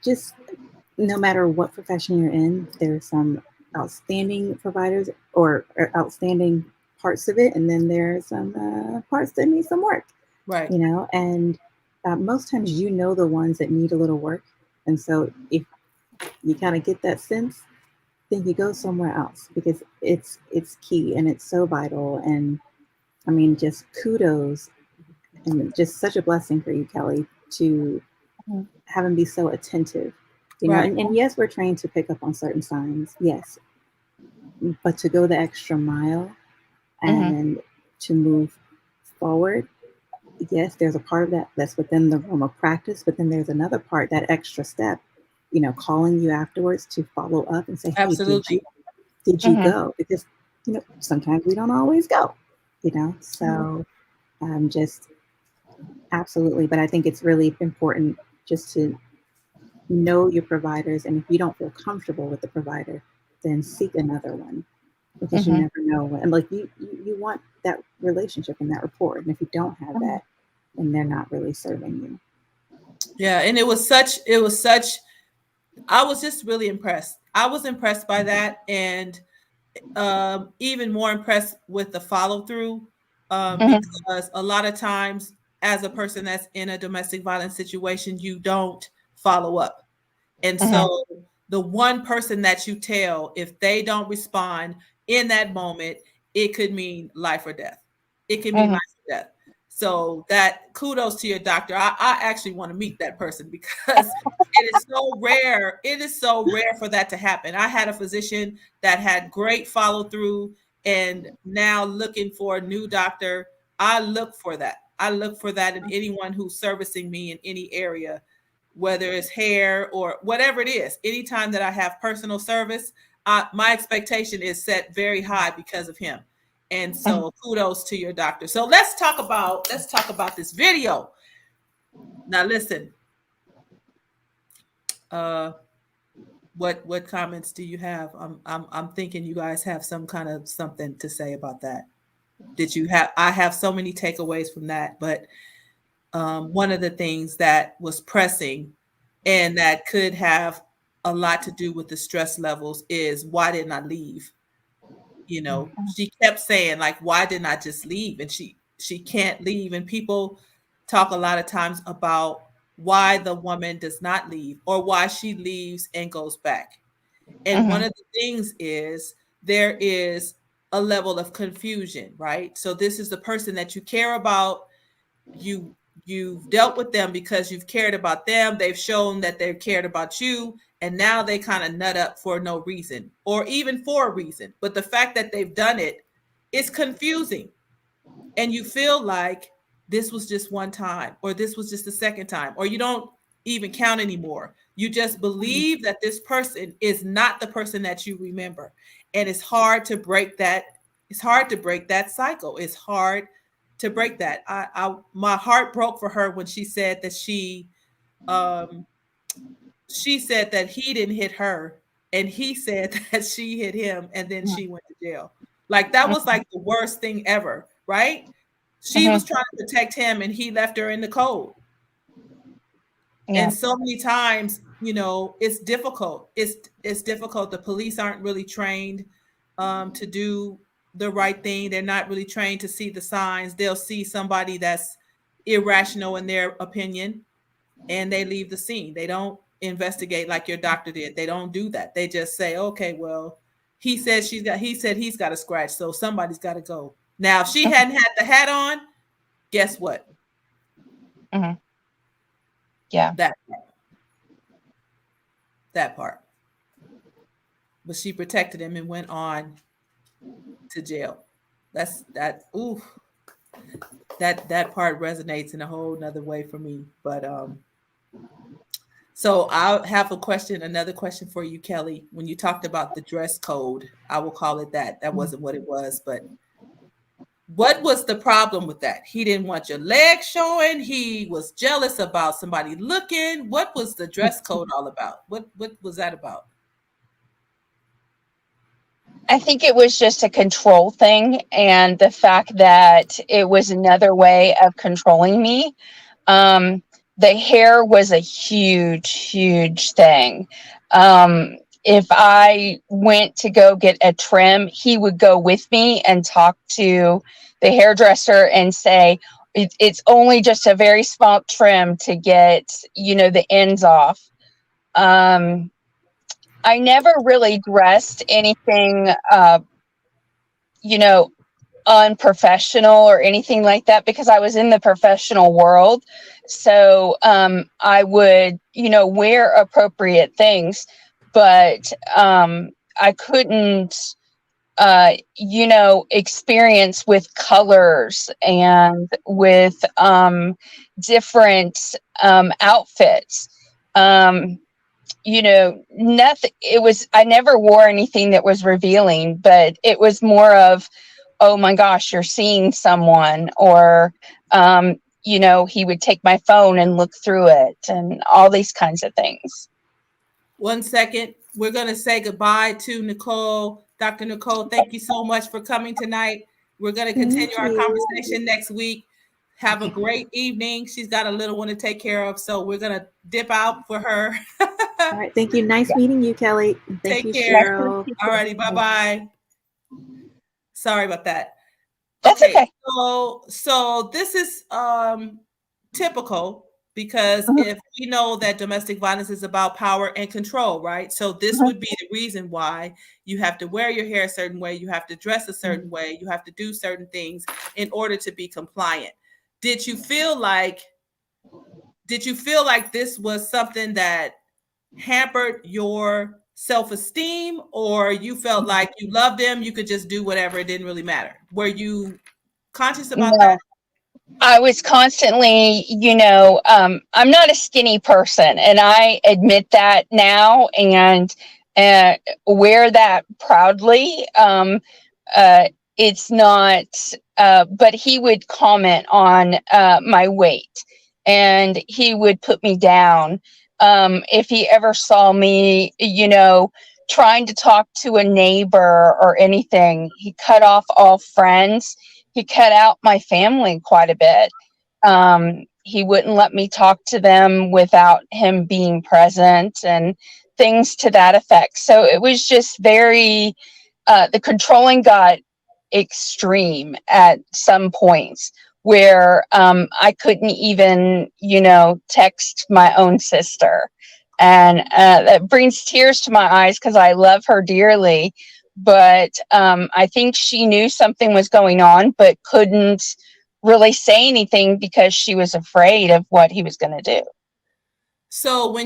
just no matter what profession you're in, there's some outstanding providers or outstanding parts of it, and then there's some parts that need some work. Right. And most times the ones that need a little work. And so if you kind of get that sense, then you go somewhere else, because it's key and it's so vital. And I mean, just kudos, and just such a blessing for you, Kelli, to have him be so attentive. And yes, we're trained to pick up on certain signs, yes, but to go the extra mile and to move forward, yes, there's a part of that that's within the realm of practice, but then there's another part, that extra step, calling you afterwards to follow up and say, hey, absolutely, did you go? Because, sometimes we don't always go, so just absolutely. But I think it's really important just to know your providers. And if you don't feel comfortable with the provider, then seek another one, because you never know when. And like you want that relationship and that rapport. And if you don't have that, then they're not really serving you. Yeah. And it was such, I was just really impressed. I was impressed by that. And even more impressed with the follow through, because a lot of times as a person that's in a domestic violence situation, you don't follow up. And so the one person that you tell, if they don't respond in that moment, it could mean life or death. It can mean life or death. So that, kudos to your doctor. I actually want to meet that person, because it is so rare. It is so rare for that to happen. I had a physician that had great follow through, and now looking for a new doctor. I look for that. I look for that in anyone who's servicing me in any area, whether it's hair or whatever it is. Anytime that I have personal service, my expectation is set very high because of him. And so kudos to your doctor. So let's talk about this video. Now listen, what comments do you have? I'm thinking you guys have some kind of something to say about that. I have so many takeaways from that, but one of the things that was pressing and that could have a lot to do with the stress levels is, why didn't I leave? She kept saying, like, why didn't I just leave? And she can't leave. And people talk a lot of times about why the woman does not leave or why she leaves and goes back. And one of the things is there is a level of confusion, right? So this is the person that you care about. You've dealt with them because you've cared about them. They've shown that they've cared about you. And now they kind of nut up for no reason or even for a reason. But the fact that they've done it is confusing. And you feel like this was just one time, or this was just the second time, or you don't even count anymore. You just believe that this person is not the person that you remember. And it's hard to break that. It's hard to break that cycle. It's hard to break that. My heart broke for her when she said that she said that he didn't hit her and he said that she hit him and then she went to jail. Like that was like the worst thing ever, right? She was trying to protect him and he left her in the cold. And so many times, you know, it's difficult. It's difficult. The police aren't really trained to do the right thing. They're not really trained to see the signs. They'll see somebody that's irrational in their opinion and they leave the scene. They don't investigate like your doctor did. They don't do that. They just say, okay, well, he said he's got a scratch, so somebody's got to go. Now, if she hadn't had the hat on, guess what? Yeah. That part. But she protected him and went on to jail. That part resonates in a whole nother way for me. But so I'll have another question for you, Kelli. When you talked about the dress code, I will call it that. That wasn't what it was, but what was the problem with that? He didn't want your legs showing. He was jealous about somebody looking. What was the dress code all about? What was that about? I think it was just a control thing, and the fact that it was another way of controlling me. The hair was a huge thing. If I went to go get a trim, he would go with me and talk to the hairdresser and say, it's only just a very small trim to get, the ends off. I never really dressed anything, unprofessional or anything like that because I was in the professional world. So I would, wear appropriate things, but I couldn't, experience with colors and with different outfits. Nothing. I never wore anything that was revealing, but it was more of, oh my gosh, you're seeing someone, or, he would take my phone and look through it and all these kinds of things. 1 second. We're going to say goodbye to Nicole. Dr. Nicole, thank you so much for coming tonight. We're going to continue our conversation next week. Have a great evening. She's got a little one to take care of, so we're going to dip out for her. All right. Thank you. Nice meeting you, Kelli. Thank you, care. Cheryl. All righty. Bye-bye. Sorry about that. That's okay. So this is typical because if we know that domestic violence is about power and control, right? So this would be the reason why you have to wear your hair a certain way, you have to dress a certain way, you have to do certain things in order to be compliant. Did you feel like this was something that hampered your self-esteem, or you felt like you loved him, you could just do whatever, it didn't really matter? Were you conscious about that? I was constantly, I'm not a skinny person, and I admit that now and wear that proudly. It's not, but he would comment on my weight, and he would put me down. If he ever saw me, trying to talk to a neighbor or anything, he cut off all friends. He cut out my family quite a bit. He wouldn't let me talk to them without him being present and things to that effect. So it was just very, the controlling got extreme at some points where I couldn't even, text my own sister. And that brings tears to my eyes because I love her dearly. But I think she knew something was going on, but couldn't really say anything because she was afraid of what he was going to do. So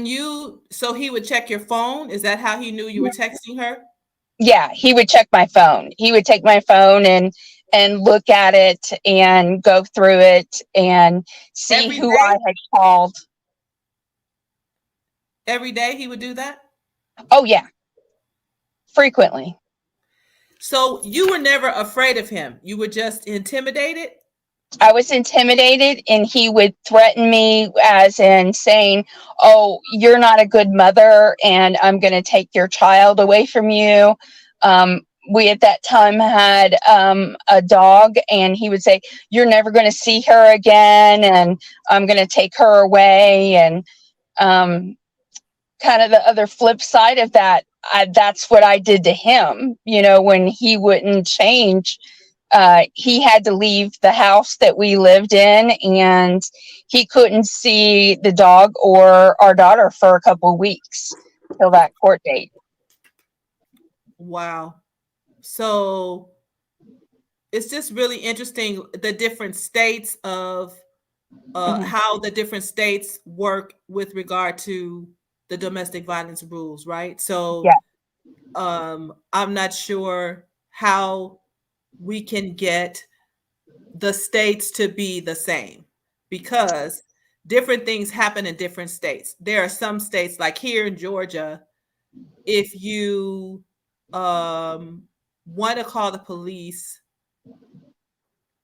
so he would check your phone? Is that how he knew you were texting her? Yeah, he would check my phone. He would take my phone and look at it and go through it and see Every who day? I had called. Every day he would do that? Oh yeah, frequently. So you were never afraid of him. You were just intimidated? I was intimidated, and he would threaten me, as in saying, "Oh, you're not a good mother, and I'm going to take your child away from you." We at that time had a dog, and he would say, "You're never going to see her again, and I'm going to take her away." And kind of the other flip side of that, that's what I did to him. When he wouldn't change, he had to leave the house that we lived in, and he couldn't see the dog or our daughter for a couple of weeks till that court date. Wow. So it's just really interesting, the different states of how the different states work with regard to the domestic violence rules, right? So Yeah. I'm not sure how we can get the states to be the same, because different things happen in different states. There are some states, like here in Georgia, if you want to call the police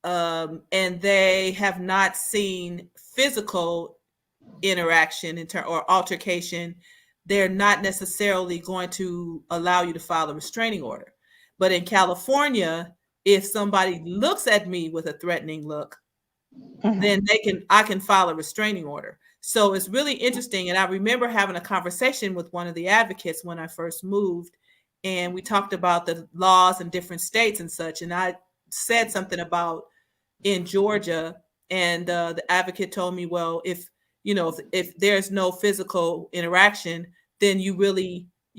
and they have not seen physical interaction or altercation, they're not necessarily going to allow you to file a restraining order. But in California, if somebody looks at me with a threatening look, then I can file a restraining order. So it's really interesting. And I remember having a conversation with one of the advocates when I first moved, and we talked about the laws in different states and such. And I said something about in Georgia, and the advocate told me, well, if there's no physical interaction, then you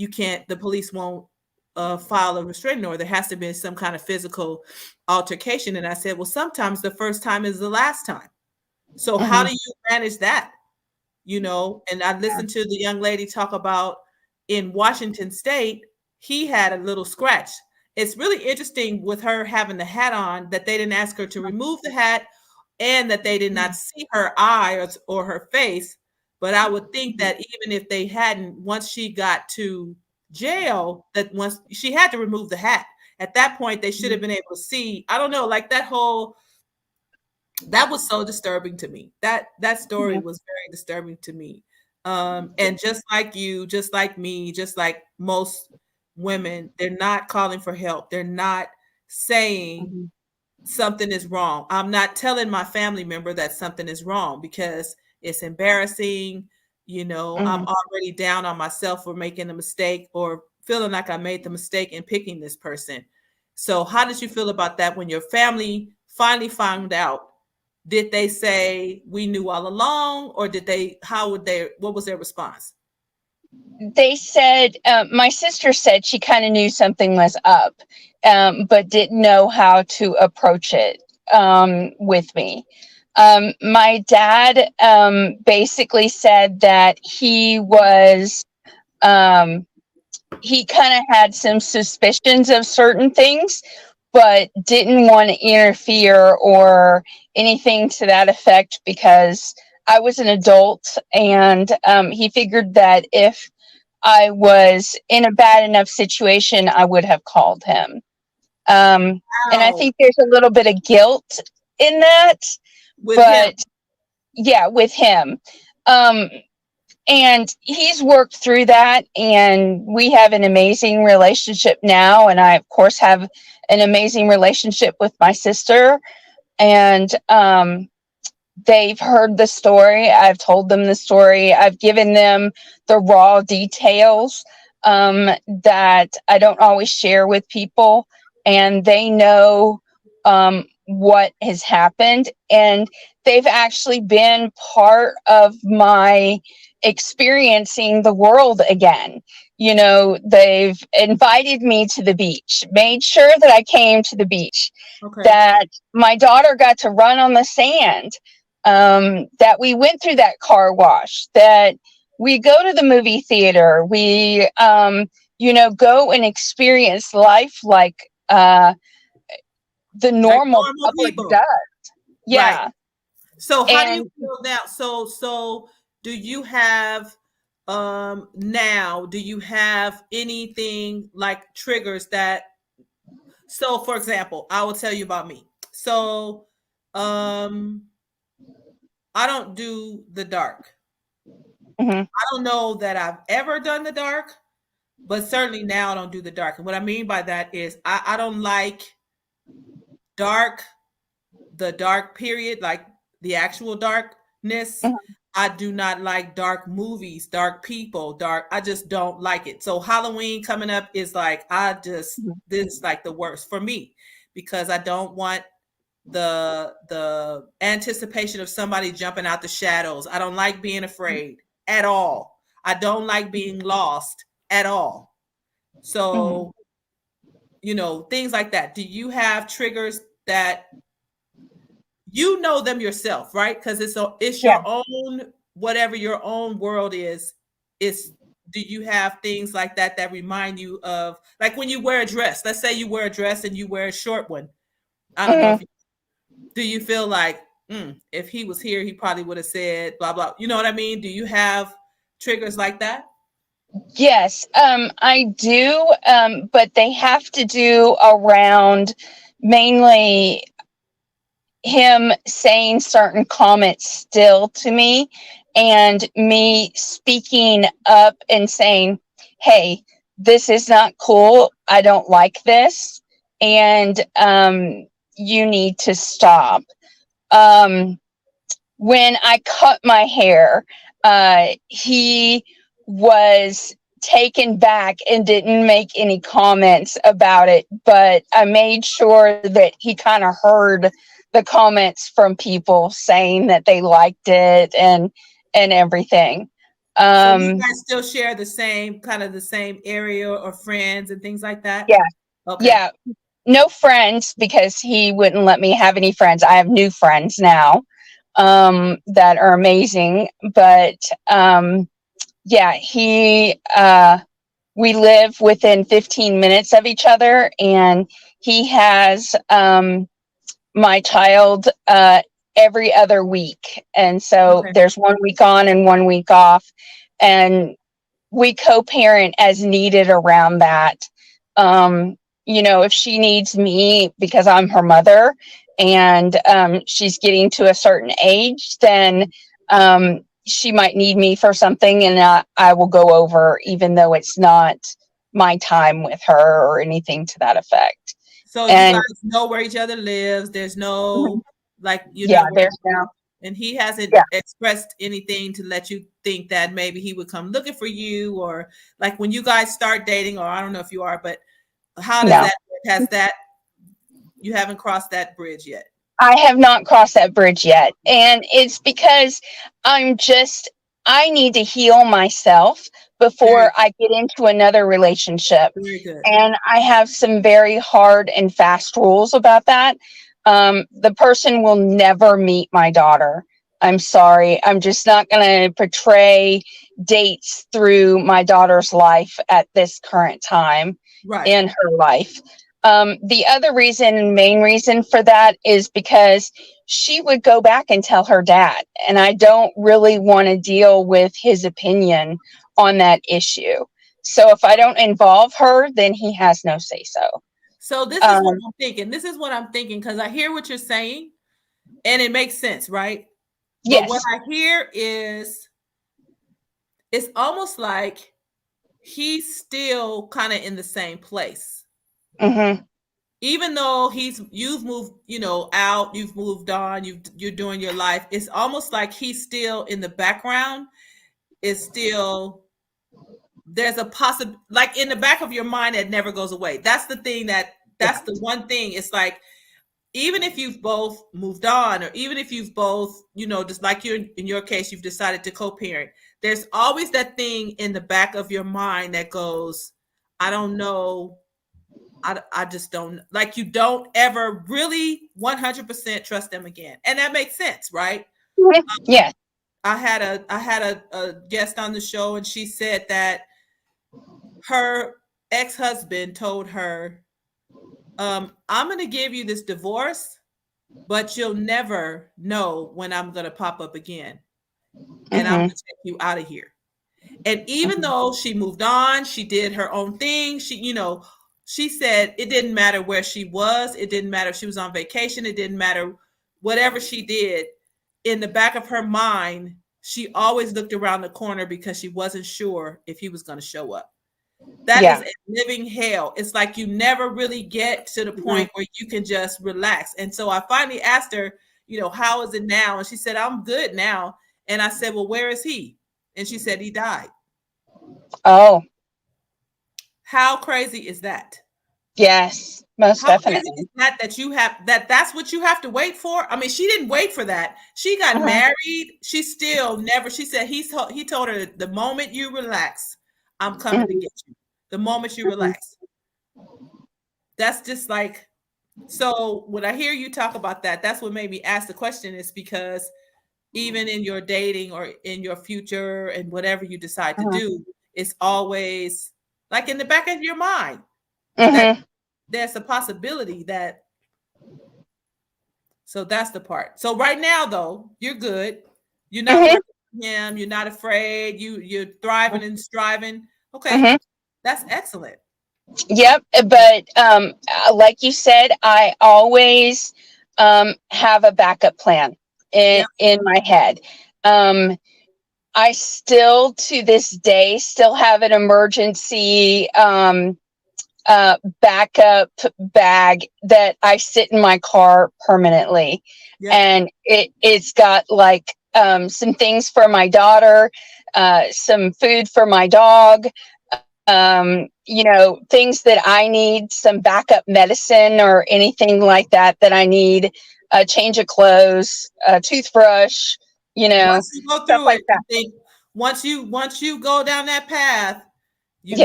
can't, the police won't file a restraining order. There has to be some kind of physical altercation. And I said, well, sometimes the first time is the last time. So how do you manage that? And I listened to the young lady talk about in Washington State, he had a little scratch. It's really interesting with her having the hat on that they didn't ask her to remove the hat, and that they did not see her eye or her face. But I would think that even if they hadn't, once she got to jail, that once she had to remove the hat, at that point they should have been able to see. I don't know, like that was so disturbing to me. That story was very disturbing to me. And just like you, just like me, just like most women, they're not calling for help. They're not saying something is wrong. I'm not telling my family member that something is wrong because it's embarrassing. I'm already down on myself for making a mistake or feeling like I made the mistake in picking this person. So how did you feel about that when your family finally found out? Did they say we knew all along, or what was their response? They said, my sister said she kind of knew something was up, but didn't know how to approach it with me. My dad basically said that he kind of had some suspicions of certain things, but didn't want to interfere or anything to that effect because I was an adult, and he figured that if I was in a bad enough situation, I would have called him. And I think there's a little bit of guilt in that, with him. And he's worked through that, and we have an amazing relationship now. And I, of course, have an amazing relationship with my sister. And they've heard the story. I've told them the story. I've given them the raw details that I don't always share with people. And they know what has happened, and they've actually been part of my experiencing the world again. You know, they've invited me to the beach, made sure that I came to the beach, Okay. that my daughter got to run on the sand, that we went through that car wash, that we go to the movie theater, we you know, go and experience life like the Like normal normal public people. does. Right. Yeah. So how do you And feel now? So do you have now, do you have anything like triggers that, so for example, I will tell you about me. So I don't do the dark. mhm, I don't know that I've ever done the dark, but certainly now I don't do the dark. And what I mean by that is I don't like dark, the dark period, like the actual darkness. mhm, I do not like dark movies, dark people, dark. I just don't like it. So Halloween coming up is like, mhm, this is like the worst for me because I don't want the anticipation of somebody jumping out the shadows. I don't like being afraid at all. I don't like being lost at all. mhm. So, you know, things like that. Do you have triggers that you know them yourself, right? Because it's Yeah. your own, whatever your own world is. It's, do you have things like that that remind you of, like when you wear a dress? Let's say you wear a dress and you wear a short one. I don't know if Mhm. you, do you feel like, if he was here, he probably would have said blah blah. You know what I mean? Do you have triggers like that? Yes, I do, but they have to do around mainly him saying certain comments still to me, and me speaking up and saying, hey, this is not cool. I don't like this. And you need to stop. Um, when I cut my hair, he was taken back and didn't make any comments about it, but I made sure that he kind of heard the comments from people saying that they liked it and everything. So you Um, guys still share the same kind of the same area or friends and things like that? yeah, Okay. yeah. No friends because he wouldn't let me have any friends. I have new friends now that are amazing, but yeah, we live within 15 minutes of each other, and he has my child every other week, and so Okay. there's 1 week on and 1 week off, and we co-parent as needed around that. um you know, if she needs me because I'm her mother and she's getting to a certain age, then she might need me for something, and I will go over even though it's not my time with her or anything to that effect. So you guys And know where each other lives. There's no, like, you're yeah, not worried. there's no, And he hasn't yeah, expressed anything to let you think that maybe he would come looking for you, or like when you guys start dating, or I don't know if you are, but how does no. that work? Has that, you haven't crossed that bridge yet? I have not crossed that bridge yet. And it's because I need to heal myself Very, before I get into another relationship. very good. And I have some very hard and fast rules about that. The person will never meet my daughter. I'm sorry. I'm just not going to portray dates through my daughter's life at this current time Right. in her life. The other reason, main reason for that is because she would go back and tell her dad, and I don't really want to deal with his opinion on that issue. So if I don't involve her, then he has no say so. So this is what Um, I'm thinking. This is what I'm thinking because I hear what you're saying and it makes sense, right? But what yes. I hear is it's almost like he's still kind of in the same place. Mm-hmm. Even though you've moved, you know, out, you've moved on, you're doing your life. It's almost like he's still in the background. It's still, there's a possible, like in the back of your mind that never goes away. That's the thing that's the one thing. It's like, even if you've both moved on, or even if you've both, just like in your case, you've decided to co-parent, there's always that thing in the back of your mind that goes, I don't know. I just don't, like, you don't ever really 100% trust them again. And that makes sense, right? Yeah. I had a guest on the show, and she said that her ex-husband told her, I'm going to give you this divorce, but you'll never know when I'm going to pop up again. And I'm going to take you out of here. And even though she moved on, she did her own thing. She said it didn't matter where she was. It didn't matter if she was on vacation. It didn't matter whatever she did. In the back of her mind, she always looked around the corner because she wasn't sure if he was going to show up. That is a living hell. It's like you never really get to the point where you can just relax. And so I finally asked her, how is it now? And she said, I'm good now. And I said, well, where is he? And she said, he died. Oh. How crazy is that? Yes, most definitely. Crazy is that you have that's what you have to wait for? I mean, she didn't wait for that. She got married. She still never, she said he told her, the moment you relax, I'm coming to get you. The moment you relax. That's just like, so when I hear you talk about that, that's what made me ask the question, is because even in your dating or in your future and whatever you decide to do, it's always like in the back of your mind that there's a possibility that. So that's the part. So right now, though, you're good. You're not working with him. You're not afraid. You're thriving and striving. Okay, that's excellent. Yep, but like you said, I always have a backup plan in my head. I still, to this day, still have an emergency backup bag that I sit in my car permanently. And it's got like some things for my daughter, some food for my dog, things that I need, some backup medicine or anything like that I need, a change of clothes, a toothbrush, once you go through like that. Once you go down that path, you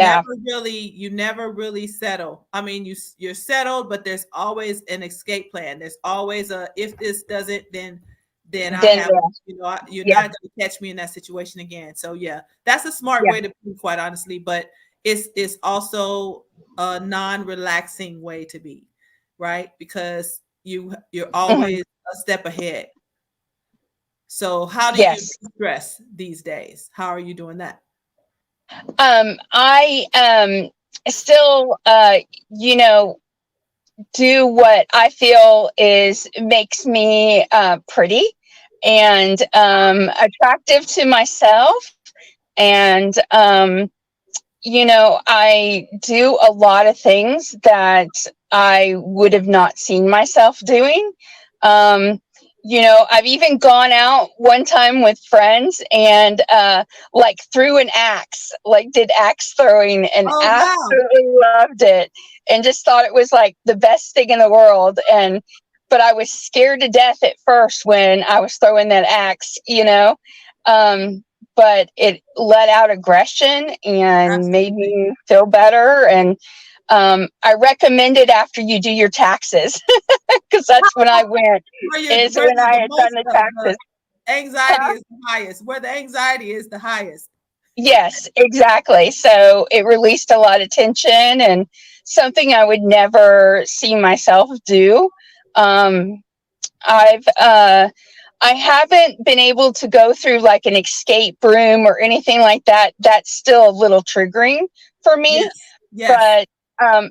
never really settle. I mean, you're settled, but there's always an escape plan. There's always if this doesn't, then I have, you're not going to catch me in that situation again. So that's a smart way to be, quite honestly, but it's also a non-relaxing way to be, right? Because you're always a step ahead. So how do you stress these days? How are you doing that? I still do what I feel makes me pretty and attractive to myself, and I do a lot of things that I would have not seen myself doing. I've even gone out one time with friends and like threw an axe, like did axe throwing, and absolutely loved it and just thought it was like the best thing in the world. But I was scared to death at first when I was throwing that axe, but it let out aggression and made me feel better. And I recommend it after you do your taxes, because that's when I went. Is when I had done the taxes. Anxiety is the highest. Where the anxiety is the highest. Yes, exactly. So it released a lot of tension, and something I would never see myself do. I haven't been able to go through like an escape room or anything like that. That's still a little triggering for me. But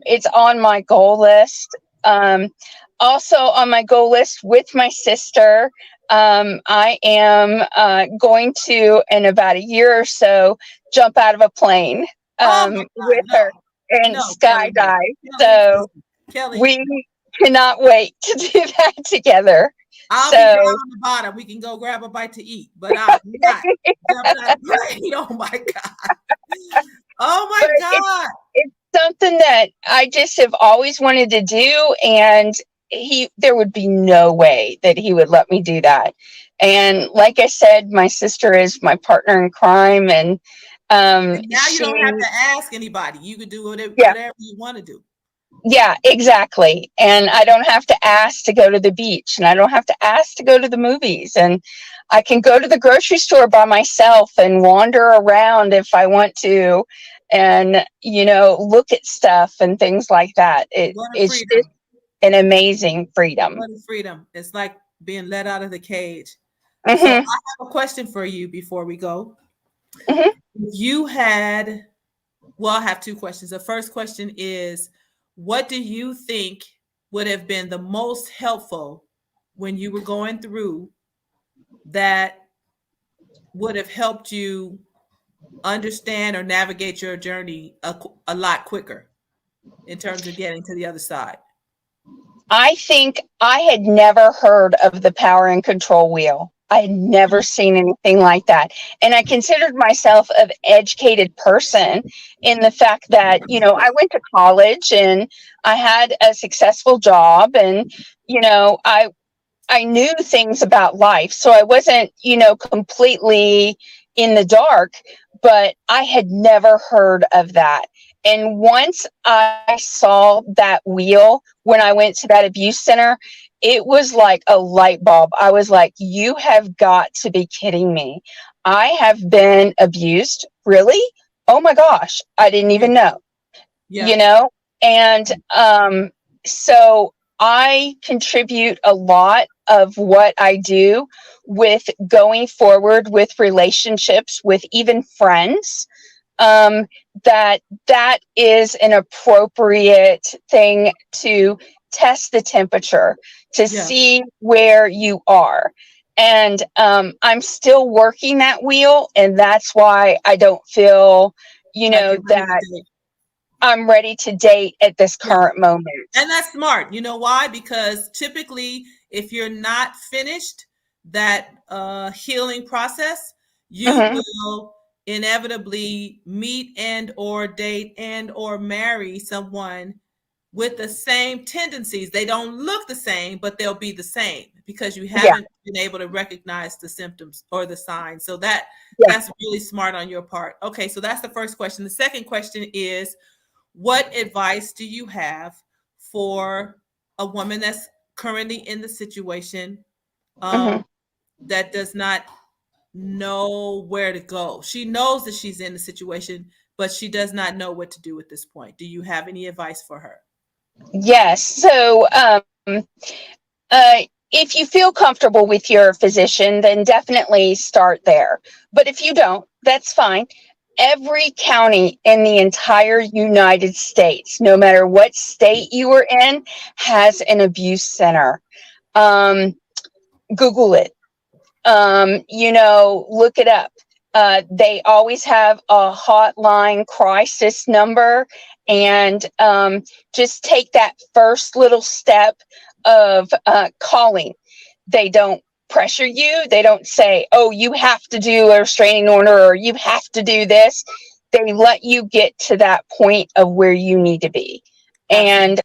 it's on my goal list. Also on my goal list with my sister, I am going to, in about a year or so, jump out of a plane with her and skydive. So we cannot wait to do that together. I'll be down on the bottom. We can go grab a bite to eat, but I'm not jumping out of the plane. Oh my God. Oh my God. It's something that I just have always wanted to do. And there would be no way that he would let me do that. And like I said, my sister is my partner in crime, and And now you don't have to ask anybody. You could do whatever you want to do. Yeah, exactly. And I don't have to ask to go to the beach, and I don't have to ask to go to the movies, and I can go to the grocery store by myself and wander around if I want to, and look at stuff and things like that. It's just an amazing freedom. What a freedom. It's like being let out of the cage. Mm-hmm. So I have a question for you before we go. Mm-hmm. You had, well, I have two questions. The first question is, what do you think would have been the most helpful when you were going through that would have helped you understand or navigate your journey a lot quicker in terms of getting to the other side? I think I had never heard of the power and control wheel. I had never seen anything like that. And I considered myself an educated person in the fact that, I went to college and I had a successful job, and, I knew things about life. So I wasn't, completely in the dark, but I had never heard of that. And once I saw that wheel when I went to that abuse center, it was like a light bulb. I was like, you have got to be kidding me. I have been abused. Really? Oh my gosh. I didn't even know. Yeah. And so I contribute a lot of what I do with going forward with relationships with even friends. That is an appropriate thing to test the temperature, to see where you are. And I'm still working that wheel, and that's why I don't feel, that I'm ready to date at this current moment. And that's smart. You know why? Because typically, if you're not finished that healing process, you will inevitably meet and or date and or marry someone with the same tendencies. They don't look the same, but they'll be the same because you haven't been able to recognize the symptoms or the signs. So that's really smart on your part. Okay, so that's the first question. The second question is, what advice do you have for a woman that's currently in the situation that does not know where to go? She knows that she's in the situation, but she does not know what to do at this point. Do you have any advice for her? Yes. So if you feel comfortable with your physician, then definitely start there. But if you don't, that's fine. Every county in the entire United States, no matter what state you are in, has an abuse center. Google it. Look it up. They always have a hotline crisis number, and just take that first little step of calling. They don't pressure you. They don't say, oh, you have to do a restraining order or you have to do this. They let you get to that point of where you need to be. And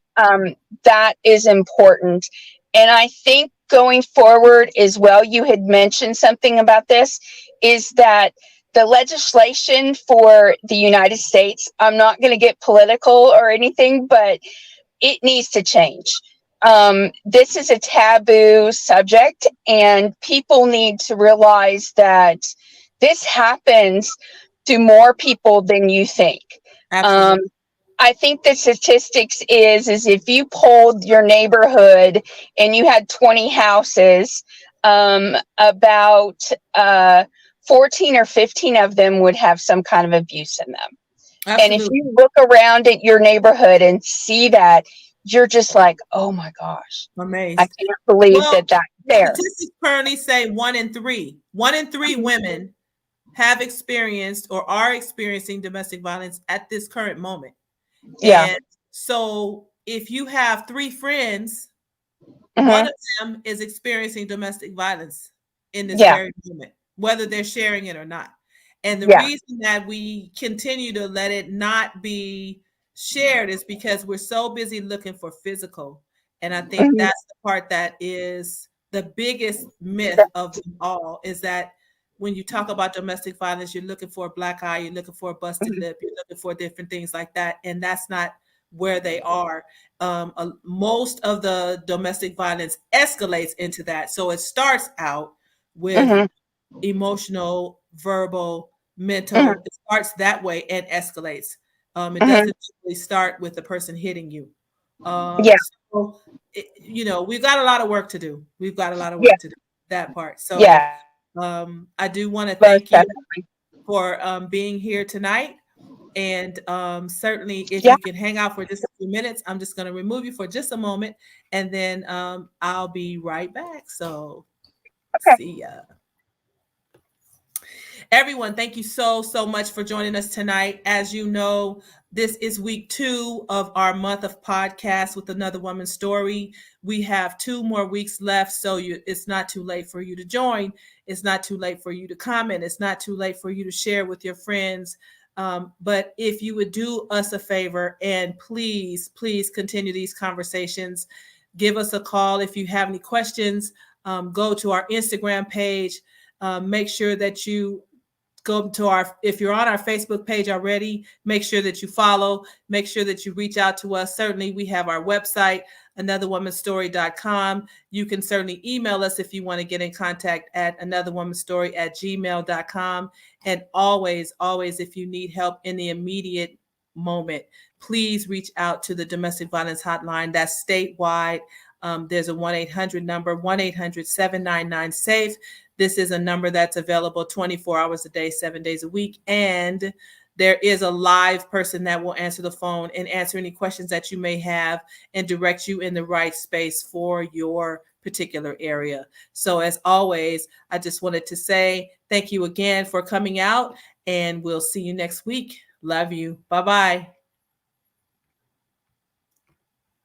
that is important. And I think going forward as well, you had mentioned something about this, is that the legislation for the United States, I'm not going to get political or anything, but it needs to change. This is a taboo subject, and people need to realize that this happens to more people than you think. I think the statistics is if you polled your neighborhood and you had 20 houses, about 14 or 15 of them would have some kind of abuse in them. Absolutely. And if you look around at your neighborhood and see that, you're just like, oh my gosh, amazed. I can't believe that's there. Statistics currently say 1 in 3 women have experienced or are experiencing domestic violence at this current moment. Yeah. And so if you have 3 friends, one of them is experiencing domestic violence in this very moment, whether they're sharing it or not. And the reason that we continue to let it not be shared is because we're so busy looking for physical And I think that's the part that is the biggest myth of them all, is that when you talk about domestic violence, you're looking for a black eye, you're looking for a busted lip, you're looking for different things like that. And that's not where they are. Most of the domestic violence escalates into that. So it starts out with emotional, verbal, mental. It starts that way and escalates. It doesn't really start with the person hitting you. So, we've got a lot of work to do. We've got a lot of work to do, that part. So I do want to thank you for being here tonight. And certainly, if you can hang out for just a few minutes, I'm just going to remove you for just a moment, and then I'll be right back. So see ya. Everyone, thank you so much for joining us tonight. As you know, this is week 2 of our month of podcasts with Another Woman's Story. We have 2 more weeks left, so it's not too late for you to join. It's not too late for you to comment. It's not too late for you to share with your friends. But if you would do us a favor and please continue these conversations, give us a call if you have any questions. Go to our Instagram page. Make sure that you go to if you're on our Facebook page already, make sure that you follow, make sure that you reach out to us. Certainly, we have our website, anotherwomanstory.com. You can certainly email us if you want to get in contact at anotherwomanstory@gmail.com. And always, if you need help in the immediate moment, please reach out to the domestic violence hotline. That's statewide. There's a 1-800 number, 1-800-799-SAFE. This is a number that's available 24 hours a day, 7 days a week. And there is a live person that will answer the phone and answer any questions that you may have and direct you in the right space for your particular area. So as always, I just wanted to say thank you again for coming out, and we'll see you next week. Love you. Bye-bye.